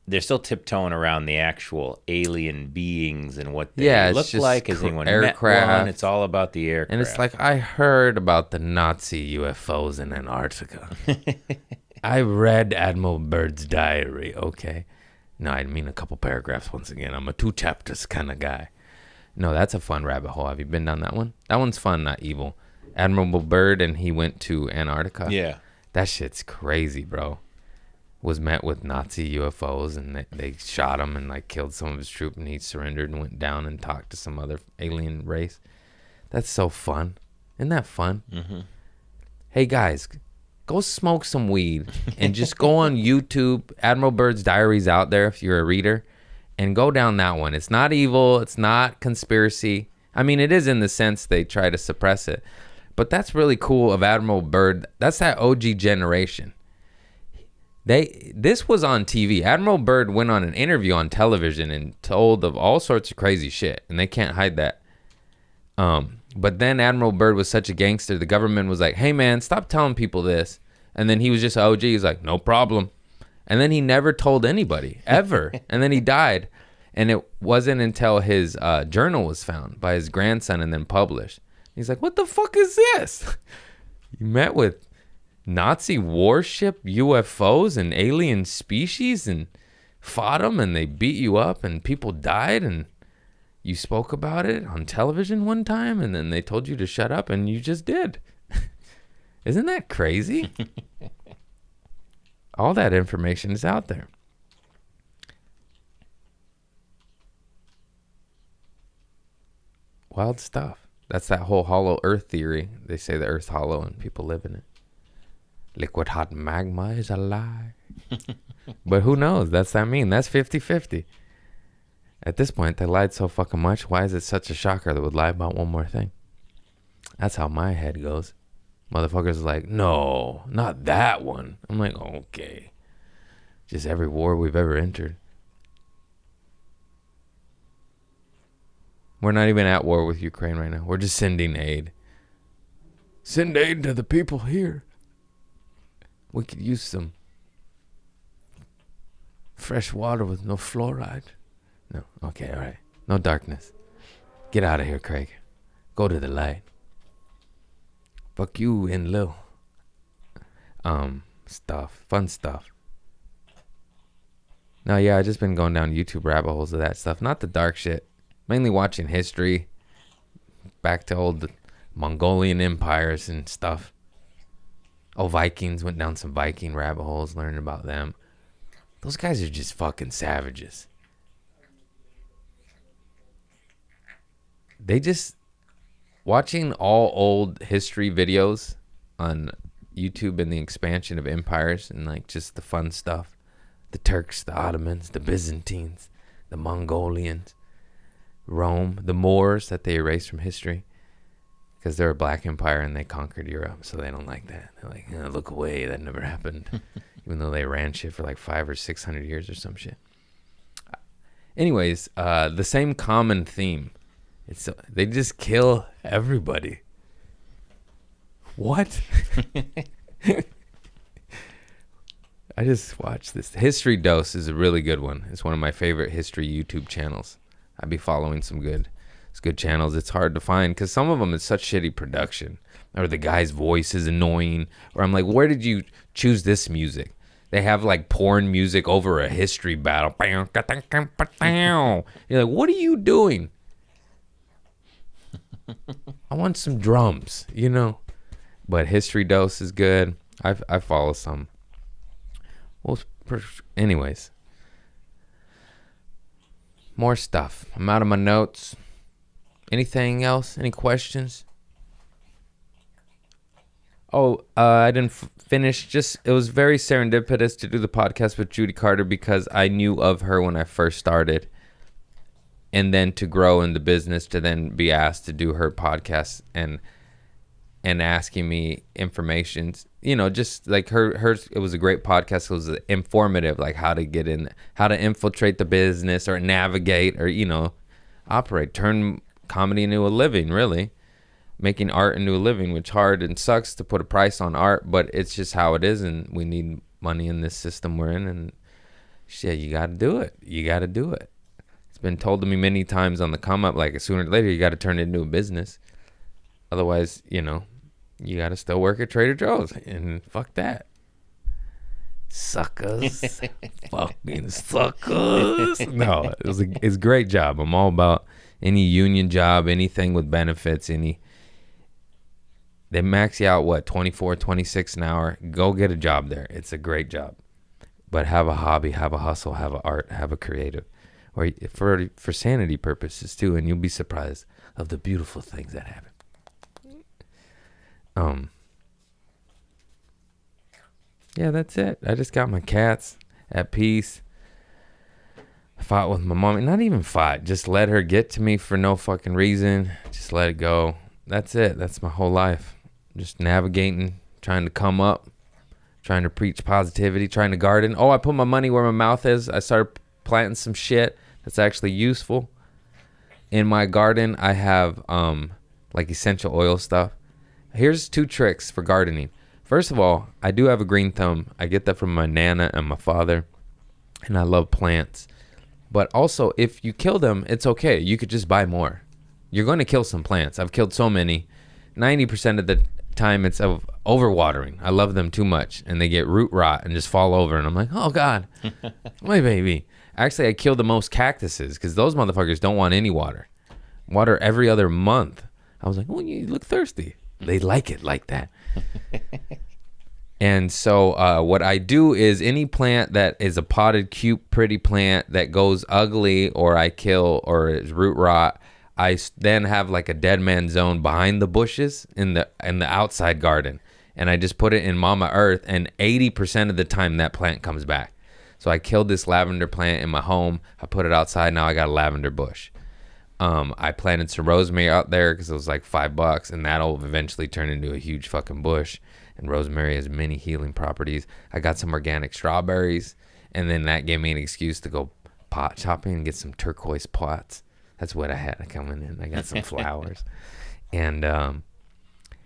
S1: they're still tiptoeing around the actual alien beings and what they look like. Has anyone met one? It's all about the aircraft.
S3: And it's like, I heard about the Nazi UFOs in Antarctica. I read Admiral Byrd's diary. Okay. No, I mean a couple paragraphs once again. I'm a 2 chapters kind of guy. No, that's a fun rabbit hole. Have you been down that one? That one's fun, not evil. Admiral Byrd, and he went to Antarctica.
S1: Yeah.
S3: That shit's crazy, bro. Was met with Nazi UFOs, and they shot him and like killed some of his troops, and he surrendered and went down and talked to some other alien race. That's so fun. Isn't that fun?
S1: Mm-hmm.
S3: Hey guys, go smoke some weed and just go on YouTube. Admiral Byrd's Diaries out there if you're a reader, and go down that one. It's not evil. It's not conspiracy. I mean, it is in the sense they try to suppress it. But that's really cool of Admiral Byrd. That's that OG generation. This was on TV. Admiral Byrd went on an interview on television and told of all sorts of crazy shit, and they can't hide that. But then Admiral Byrd was such a gangster, the government was like, hey man, stop telling people this. And then he was just OG. He's like, no problem. And then he never told anybody, ever. And then he died. And it wasn't until his journal was found by his grandson and then published. He's like, what the fuck is this? You met with Nazi warship UFOs and alien species and fought them and they beat you up and people died and you spoke about it on television one time and then they told you to shut up and you just did. Isn't that crazy? All that information is out there. Wild stuff. That's that whole hollow earth theory. They say the earth's hollow and people live in it. Liquid hot magma is a lie. But who knows? That's what I mean. That's 50-50. At this point, they lied so fucking much. Why is it such a shocker that would lie about one more thing? That's how my head goes. Motherfuckers are like, no, not that one. I'm like, okay. Just every war we've ever entered. We're not even at war with Ukraine right now. We're just sending aid. Send aid to the people here. We could use some fresh water with no fluoride. No. Okay, all right. No darkness. Get out of here, Craig. Go to the light. Fuck you and Lil. Stuff. Fun stuff. No, yeah, I just been going down YouTube rabbit holes of that stuff. Not the dark shit. Mainly watching history. Back to old Mongolian empires and stuff. Oh, Vikings. Went down some Viking rabbit holes, learning about them. Those guys are just fucking savages. They just... Watching all old history videos on YouTube and the expansion of empires and like just the fun stuff. The Turks, the Ottomans, the Byzantines, the Mongolians, Rome, the Moors that they erased from history because they're a black empire and they conquered Europe, so they don't like that. They're like, oh, look away, that never happened. Even though they ran shit for like 500 or 600 years or some shit. Anyways, the same common theme. They just kill everybody. What? I just watched this. History Dose is a really good one. It's one of my favorite history YouTube channels. I'd be following some good channels. It's hard to find because some of them is such shitty production, or the guy's voice is annoying, or I'm like, where did you choose this music? They have like porn music over a history battle. You're like, what are you doing? I want some drums, you know. But History Dose is good. I follow some. Well, anyways, more stuff. I'm out of my notes. Anything else? Any questions? Oh, I didn't finish. It was very serendipitous to do the podcast with Judy Carter because I knew of her when I first started. And then to grow in the business, to then be asked to do her podcast and asking me informations, you know, just like hers, it was a great podcast. It was informative, like how to get in, how to infiltrate the business or navigate or, you know, operate, turn comedy into a living, really. Making art into a living, which hard and sucks to put a price on art, but it's just how it is. And we need money in this system we're in. And shit, you got to do it. You got to do it. It's been told to me many times on the come up, like sooner or later, you got to turn it into a business. Otherwise, you know, you got to still work at Trader Joe's and fuck that. Suckers. Fucking suckers. No, it's a great job. I'm all about any union job, anything with benefits, they max you out, what, 24, 26 an hour. Go get a job there. It's a great job. But have a hobby, have a hustle, have an art, have a creative. Or for sanity purposes too, and you'll be surprised of the beautiful things that happen. Yeah, that's it. I just got my cats at peace. Fought with my mom. Not even fought. Just let her get to me for no fucking reason. Just let it go. That's it. That's my whole life. Just navigating, trying to come up, trying to preach positivity, trying to garden. Oh, I put my money where my mouth is. I started planting some shit that's actually useful. In my garden, I have like essential oil stuff. Here's 2 tricks for gardening. First of all, I do have a green thumb. I get that from my nana and my father, and I love plants. But also, if you kill them, it's okay. You could just buy more. You're going to kill some plants. I've killed so many. 90% of the time, it's of overwatering. I love them too much, and they get root rot and just fall over. And I'm like, oh, God, my baby. Actually, I kill the most cactuses because those motherfuckers don't want any water. Water every other month. I was like, oh, you look thirsty. They like it like that. And so what I do is any plant that is a potted, cute, pretty plant that goes ugly or I kill or is root rot, I then have like a dead man zone behind the bushes in the outside garden. And I just put it in Mama Earth, and 80% of the time that plant comes back. So I killed this lavender plant in my home. I put it outside. Now I got a lavender bush. I planted some rosemary out there because it was like $5, and that'll eventually turn into a huge fucking bush. And rosemary has many healing properties. I got some organic strawberries, and then that gave me an excuse to go pot shopping and get some turquoise pots. That's what I had coming in. I got some flowers. And,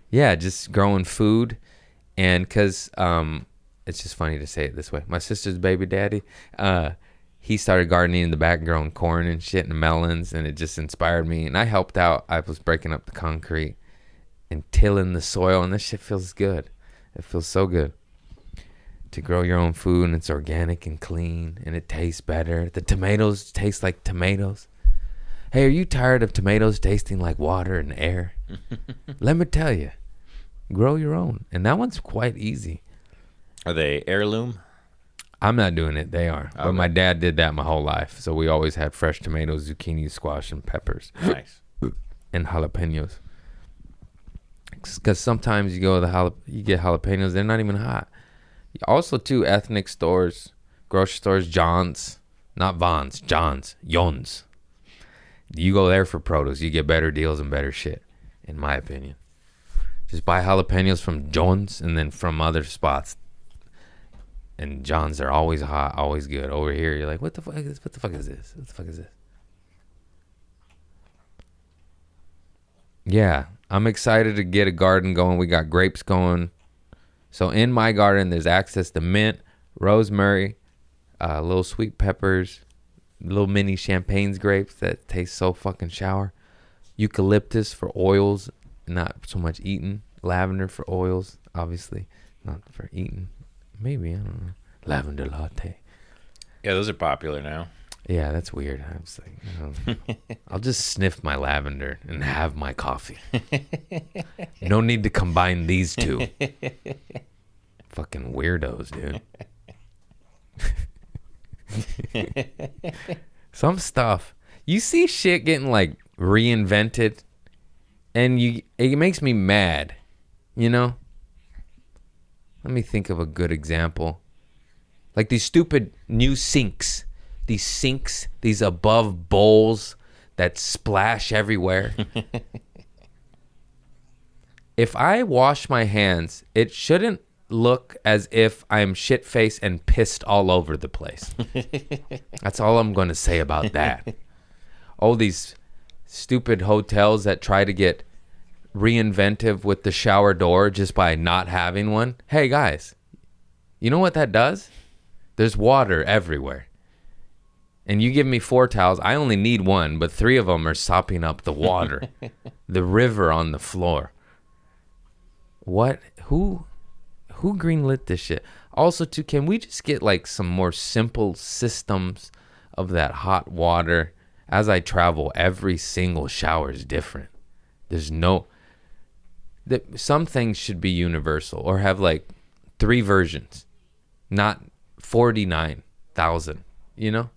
S3: yeah, just growing food. And because it's just funny to say it this way. My sister's baby daddy, he started gardening in the back, growing corn and shit and melons, and it just inspired me. And I helped out. I was breaking up the concrete and tilling the soil, and this shit feels good. It feels so good to grow your own food, and it's organic and clean, and it tastes better. The tomatoes taste like tomatoes. Hey, are you tired of tomatoes tasting like water and air? Let me tell you, grow your own. And that one's quite easy.
S1: Are they heirloom?
S3: I'm not doing it. They are. Okay. But my dad did that my whole life. So we always had fresh tomatoes, zucchini, squash, and peppers.
S1: Nice.
S3: And jalapenos. Because sometimes you you get jalapenos, they're not even hot. Also, too, ethnic stores, grocery stores, John's, not Vons, John's, Yons. You go there for produce, you get better deals and better shit, in my opinion. Just buy jalapenos from John's and then from other spots. And John's are always hot, always good. Over here, you're like, what the fuck is this? What the fuck is this? What the fuck is this? Yeah, I'm excited to get a garden going. We got grapes going. So in my garden, there's access to mint, rosemary, little sweet peppers, little mini champagne's grapes that taste so fucking sour, eucalyptus for oils, not so much eating, lavender for oils, obviously, not for eating. Maybe, I don't know. Lavender latte.
S1: Yeah, those are popular now.
S3: Yeah, that's weird. I was like, I'll just sniff my lavender and have my coffee. No need to combine these two. Fucking weirdos, dude. Some stuff. You see shit getting like reinvented, and it makes me mad, you know? Let me think of a good example. Like these stupid new sinks. These sinks, these above bowls that splash everywhere. If I wash my hands, it shouldn't look as if I'm shit-faced and pissed all over the place. That's all I'm going to say about that. Oh, these stupid hotels that try to get reinventive with the shower door just by not having one. Hey, guys, you know what that does? There's water everywhere. And you give me 4 towels. I only need 1, but 3 of them are sopping up the water. The river on the floor. What? Who greenlit this shit? Also, too, can we just get like some more simple systems of that hot water? As I travel, every single shower is different. There's no... Some things should be universal or have like 3 versions, not 49,000, you know?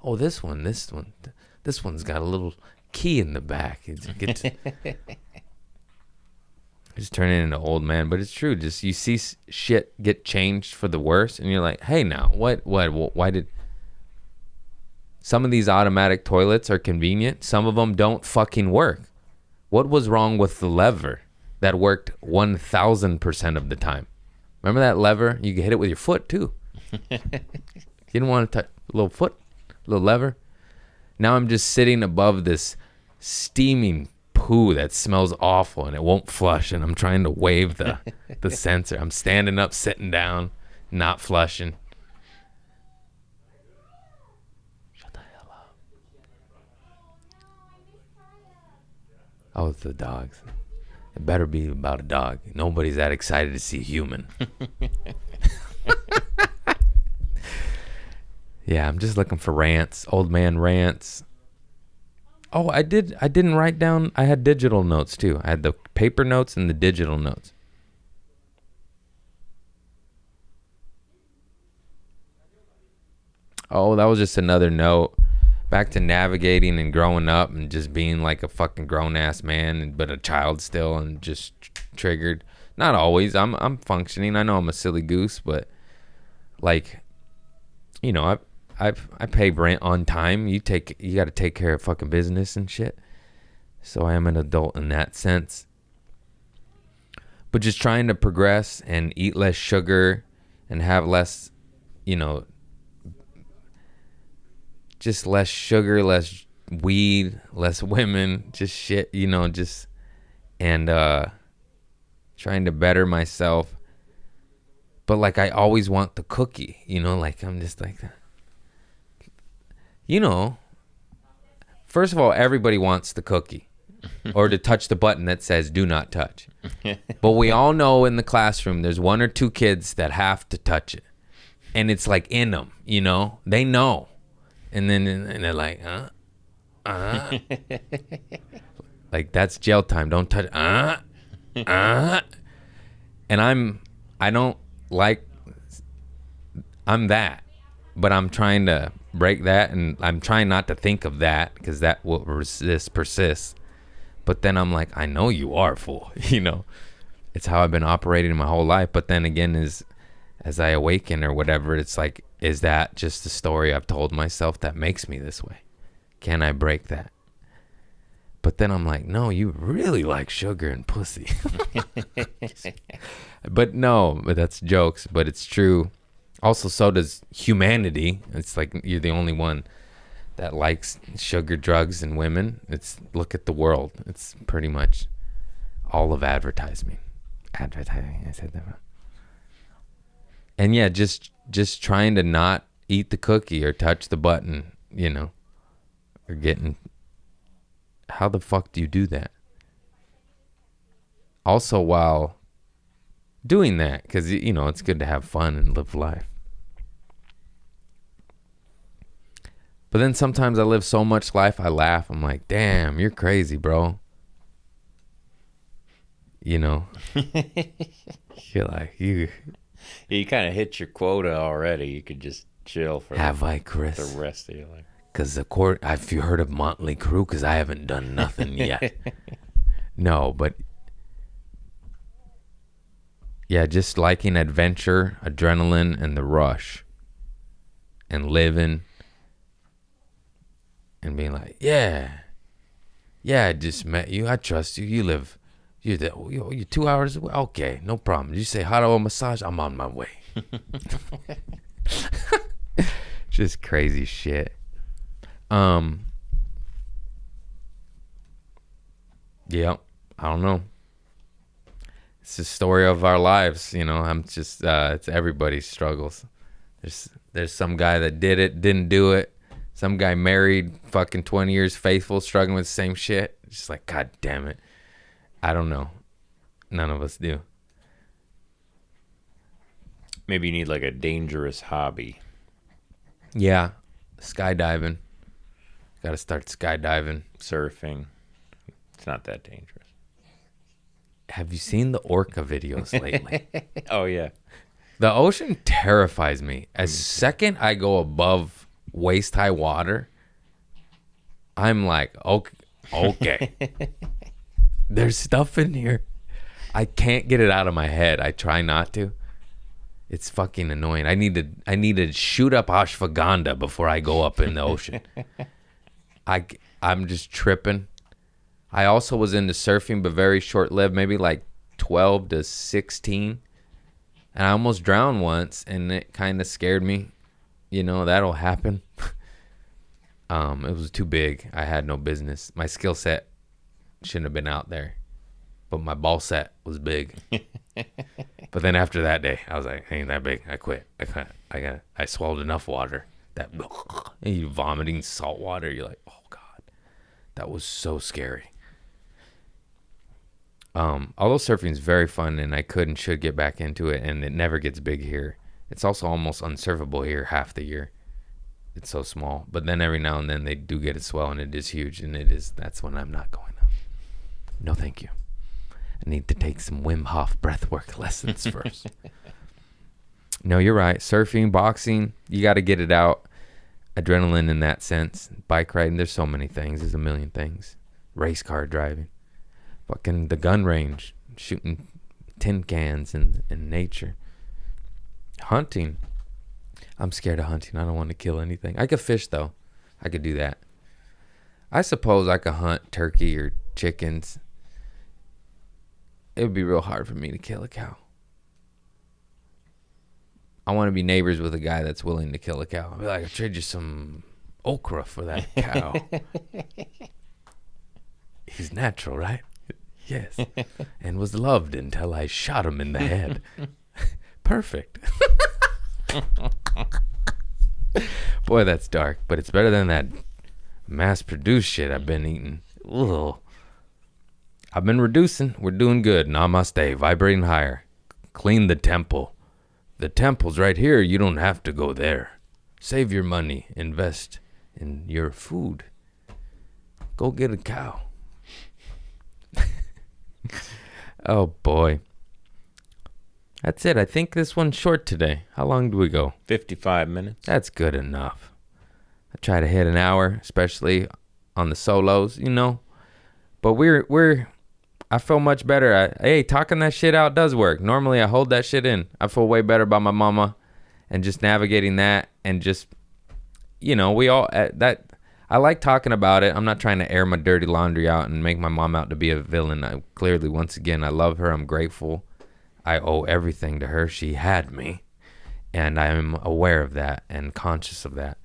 S3: Oh, this one's got a little key in the back. Just turning into old man. But it's true. Just you see shit get changed for the worse, and you're like, hey, now why did some of these automatic toilets are convenient? Some of them don't fucking work. What was wrong with the lever that worked 1,000% of the time? Remember that lever? You could hit it with your foot too. You didn't want to touch a little foot, a little lever. Now I'm just sitting above this steaming poo that smells awful and it won't flush, and I'm trying to wave the sensor. I'm standing up, sitting down, not flushing. Shut the hell up. Oh, it's the dogs. It better be about a dog. Nobody's that excited to see a human. Yeah, I'm just looking for rants, old man rants. Oh, I didn't write down. I had digital notes too. I had the paper notes and the digital notes. Oh, that was just another note. Back to navigating and growing up and just being like a fucking grown ass man, but a child still, and just triggered. Not always. I'm functioning. I know I'm a silly goose, but like, you know, I pay rent on time. You got to take care of fucking business and shit. So I am an adult in that sense. But just trying to progress and eat less sugar and have less, you know, just less sugar, less weed, less women, just shit, you know, just, and trying to better myself. But like, I always want the cookie, you know, like I'm just like, you know, first of all, everybody wants the cookie or to touch the button that says do not touch. But we all know in the classroom, there's one or two kids that have to touch it. And it's like in them, you know, they know. And then and they're like, like that's jail time. Don't touch. And I'm that, but I'm trying to break that, and I'm trying not to think of that because that will persist. But then I'm like, I know you are fool. You know, it's how I've been operating my whole life. But then again, as I awaken or whatever, it's like, is that just the story I've told myself that makes me this way? Can I break that? But then I'm like, no, you really like sugar and pussy. But that's jokes, but it's true. Also, so does humanity. It's like you're the only one that likes sugar, drugs, and women. Look at the world. It's pretty much all of advertising. I said that. And yeah, just trying to not eat the cookie or touch the button, you know, or how the fuck do you do that? Also, while doing that, because, you know, it's good to have fun and live life. But then sometimes I live so much life, I laugh. I'm like, damn, you're crazy, bro. You know, you're like, you
S1: kind of hit your quota already. You could just chill for
S3: have I, Chris?
S1: The rest of your life.
S3: Because have you heard of Motley Crue? Because I haven't done nothing yet. No, but yeah, just liking adventure, adrenaline, and the rush, and living, and being like, yeah, I just met you. I trust you. You live. You're 2 hours away. Okay, no problem. You say hi to a massage. I'm on my way. Just crazy shit. Yeah, I don't know. It's the story of our lives, you know. I'm just it's everybody's struggles. There's some guy that did it, didn't do it. Some guy married, fucking 20 years faithful, struggling with the same shit. Just like, God damn it. I don't know. None of us do.
S1: Maybe you need like a dangerous hobby.
S3: Yeah, skydiving. Got to start skydiving.
S1: Surfing. It's not that dangerous.
S3: Have you seen the orca videos lately?
S1: Oh, yeah.
S3: The ocean terrifies me. As second I go above waist-high water, I'm like, okay. There's stuff in here. I can't get it out of my head. I try not to. It's fucking annoying. I need to shoot up ashwagandha before I go up in the ocean. I'm just tripping. I also was into surfing, but very short-lived, maybe like 12 to 16. And I almost drowned once, and it kind of scared me. You know, that'll happen. It was too big. I had no business. My skill set shouldn't have been out there, but my ball set was big. But then after that day, I was like, ain't that big. I quit. I swallowed enough water. And you vomiting salt water. You're like, oh God, that was so scary. Although surfing is very fun, and I could and should get back into it, and it never gets big here. It's also almost unsurfable here half the year. It's so small. But then every now and then they do get a swell, and it is huge, and that's when I'm not going up. No, thank you. I need to take some Wim Hof breathwork lessons first. No, you're right. Surfing, boxing, you got to get it out. Adrenaline in that sense. Bike riding, there's so many things. There's a million things. Race car driving. Fucking the gun range. Shooting tin cans in nature. Hunting. I'm scared of hunting. I don't want to kill anything. I could fish, though. I could do that. I suppose I could hunt turkey or chickens. It would be real hard for me to kill a cow. I want to be neighbors with a guy that's willing to kill a cow. I'll be like, I'll trade you some okra for that cow. He's natural, right? Yes. And was loved until I shot him in the head. Perfect. Boy, that's dark, but it's better than that mass-produced shit I've been eating. Ugh. I've been reducing. We're doing good. Namaste. Vibrating higher. Clean the temple. The temple's right here. You don't have to go there. Save your money. Invest in your food. Go get a cow. Oh, boy. That's it. I think this one's short today. How long do we go?
S1: 55 minutes.
S3: That's good enough. I try to hit an hour, especially on the solos, you know. But I feel much better. Hey, talking that shit out does work. Normally, I hold that shit in. I feel way better about my mama and just navigating that and just, you know, I like talking about it. I'm not trying to air my dirty laundry out and make my mom out to be a villain. Clearly, once again, I love her. I'm grateful. I owe everything to her. She had me, and I'm aware of that and conscious of that.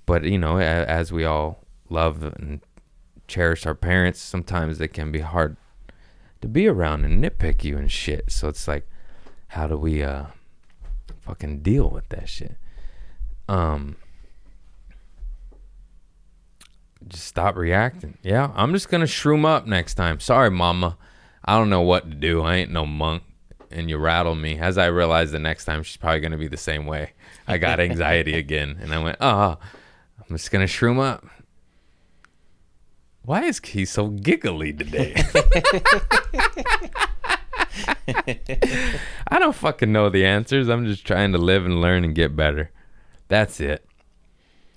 S3: But, you know, as we all love and cherish our parents, sometimes they can be hard to be around and nitpick you and shit. So it's like, how do we fucking deal with that shit? Just stop reacting. Yeah, I'm just gonna shroom up next time. Sorry, mama. I don't know what to do. I ain't no monk. And you rattle me. As I realized the next time, she's probably gonna be the same way. I got anxiety again. And I went, I'm just gonna shroom up. Why is he so giggly today? I don't fucking know the answers. I'm just trying to live and learn and get better. That's it.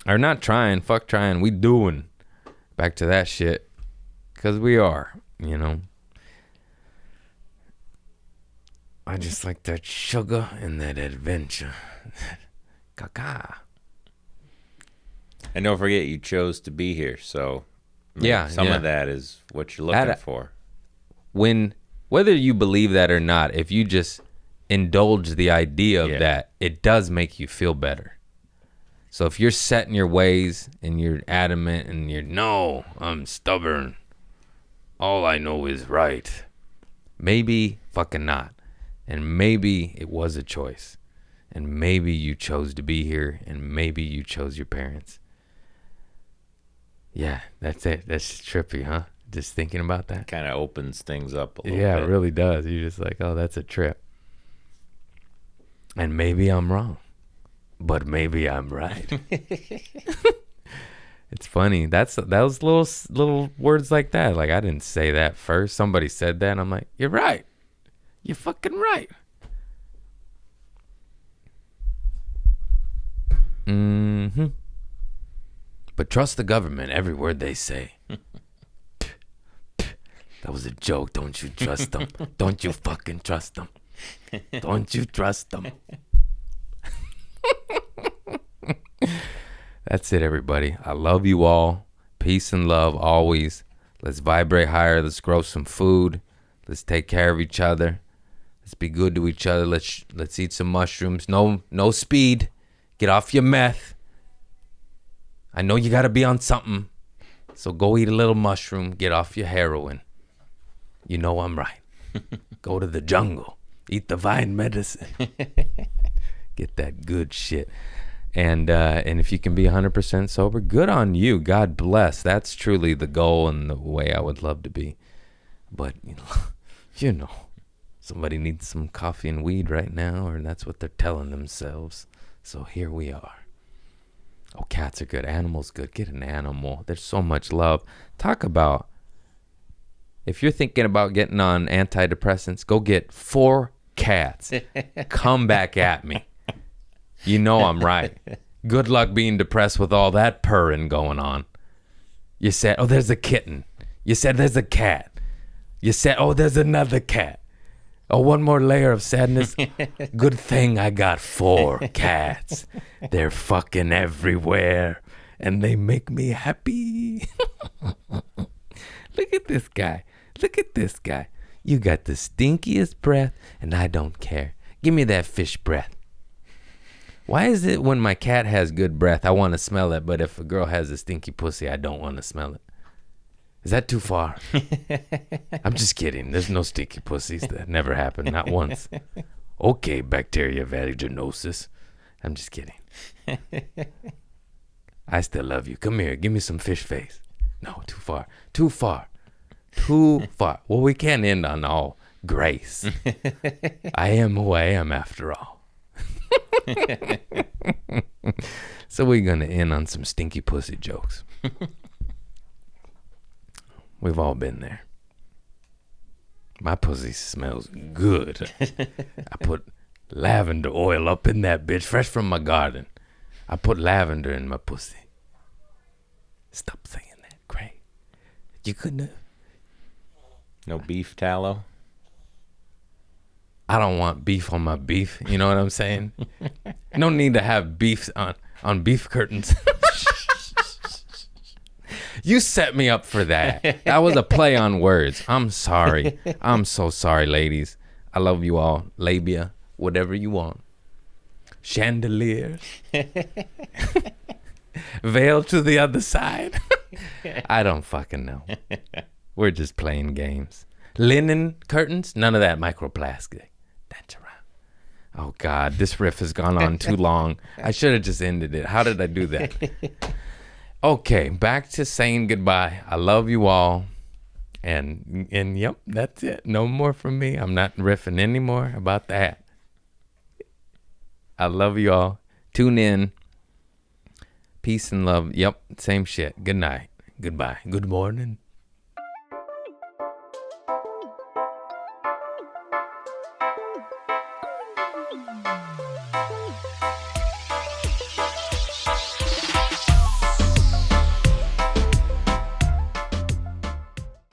S3: Or not trying. Fuck trying. We doing. Back to that shit. Because we are, you know. I just like that sugar and that adventure. Caca.
S1: And don't forget, you chose to be here, so
S3: yeah,
S1: some of that is what you're looking for.
S3: Whether you believe that or not, if you just indulge the idea of that, it does make you feel better. So if you're set in your ways and you're adamant and no, I'm stubborn. All I know is right. Maybe fucking not. And maybe it was a choice. And maybe you chose to be here. And maybe you chose your parents. Yeah, that's it. That's trippy, huh? Just thinking about that.
S1: Kind of opens things up a little bit.
S3: Yeah, it really does. You're just like, oh, that's a trip. And maybe I'm wrong. But maybe I'm right. It's funny. That was little words like that. Like, I didn't say that first. Somebody said that, and I'm like, you're right. You're fucking right. Mm-hmm. But trust the government, every word they say. That was a joke. Don't you trust them. Don't you fucking trust them. Don't you trust them. That's it, everybody. I love you all. Peace and love always. Let's vibrate higher. Let's grow some food. Let's take care of each other. Let's be good to each other. Let's eat some mushrooms. No speed. Get off your meth. I know you got to be on something. So go eat a little mushroom. Get off your heroin. You know I'm right. Go to the jungle. Eat the vine medicine. Get that good shit. And if you can be 100% sober, good on you. God bless. That's truly the goal and the way I would love to be. But, you know, somebody needs some coffee and weed right now, or that's what they're telling themselves. So here we are. Oh, cats are good. Animals good. Get an animal. There's so much love. Talk about, if you're thinking about getting on antidepressants, go get 4 cats. Come back at me. You know I'm right. Good luck being depressed with all that purring going on. You said, oh, there's a kitten. You said there's a cat. You said, oh, there's another cat. Oh, one more layer of sadness. Good thing I got 4 cats. They're fucking everywhere, and they make me happy. Look at this guy. Look at this guy. You got the stinkiest breath, and I don't care. Give me that fish breath. Why is it when my cat has good breath, I want to smell it, but if a girl has a stinky pussy, I don't want to smell it? Is that too far? I'm just kidding. There's no stinky pussies. That never happened. Not once. Okay, bacteria vaginosis. I'm just kidding. I still love you. Come here. Give me some fish face. No, too far. Too far. Too far. Well, we can't end on all grace. I am who I am after all. So we're going to end on some stinky pussy jokes. We've all been there. My pussy smells good. I put lavender oil up in that bitch, fresh from my garden. I put lavender in my pussy. Stop saying that, Craig. You couldn't have.
S1: No beef tallow.
S3: I don't want beef on my beef. You know what I'm saying? No need to have beef on beef curtains. You set me up for that. That was a play on words. I'm sorry. I'm so sorry, ladies. I love you all. Labia, whatever you want. Chandeliers. Veil to the other side. I don't fucking know. We're just playing games. Linen curtains? None of that microplastic. That's around. Oh, God. This riff has gone on too long. I should have just ended it. How did I do that? Okay, back to saying goodbye. I love you all. And yep, that's it. No more from me. I'm not riffing anymore about that. I love you all. Tune in. Peace and love. Yep, same shit. Good night. Goodbye. Good morning.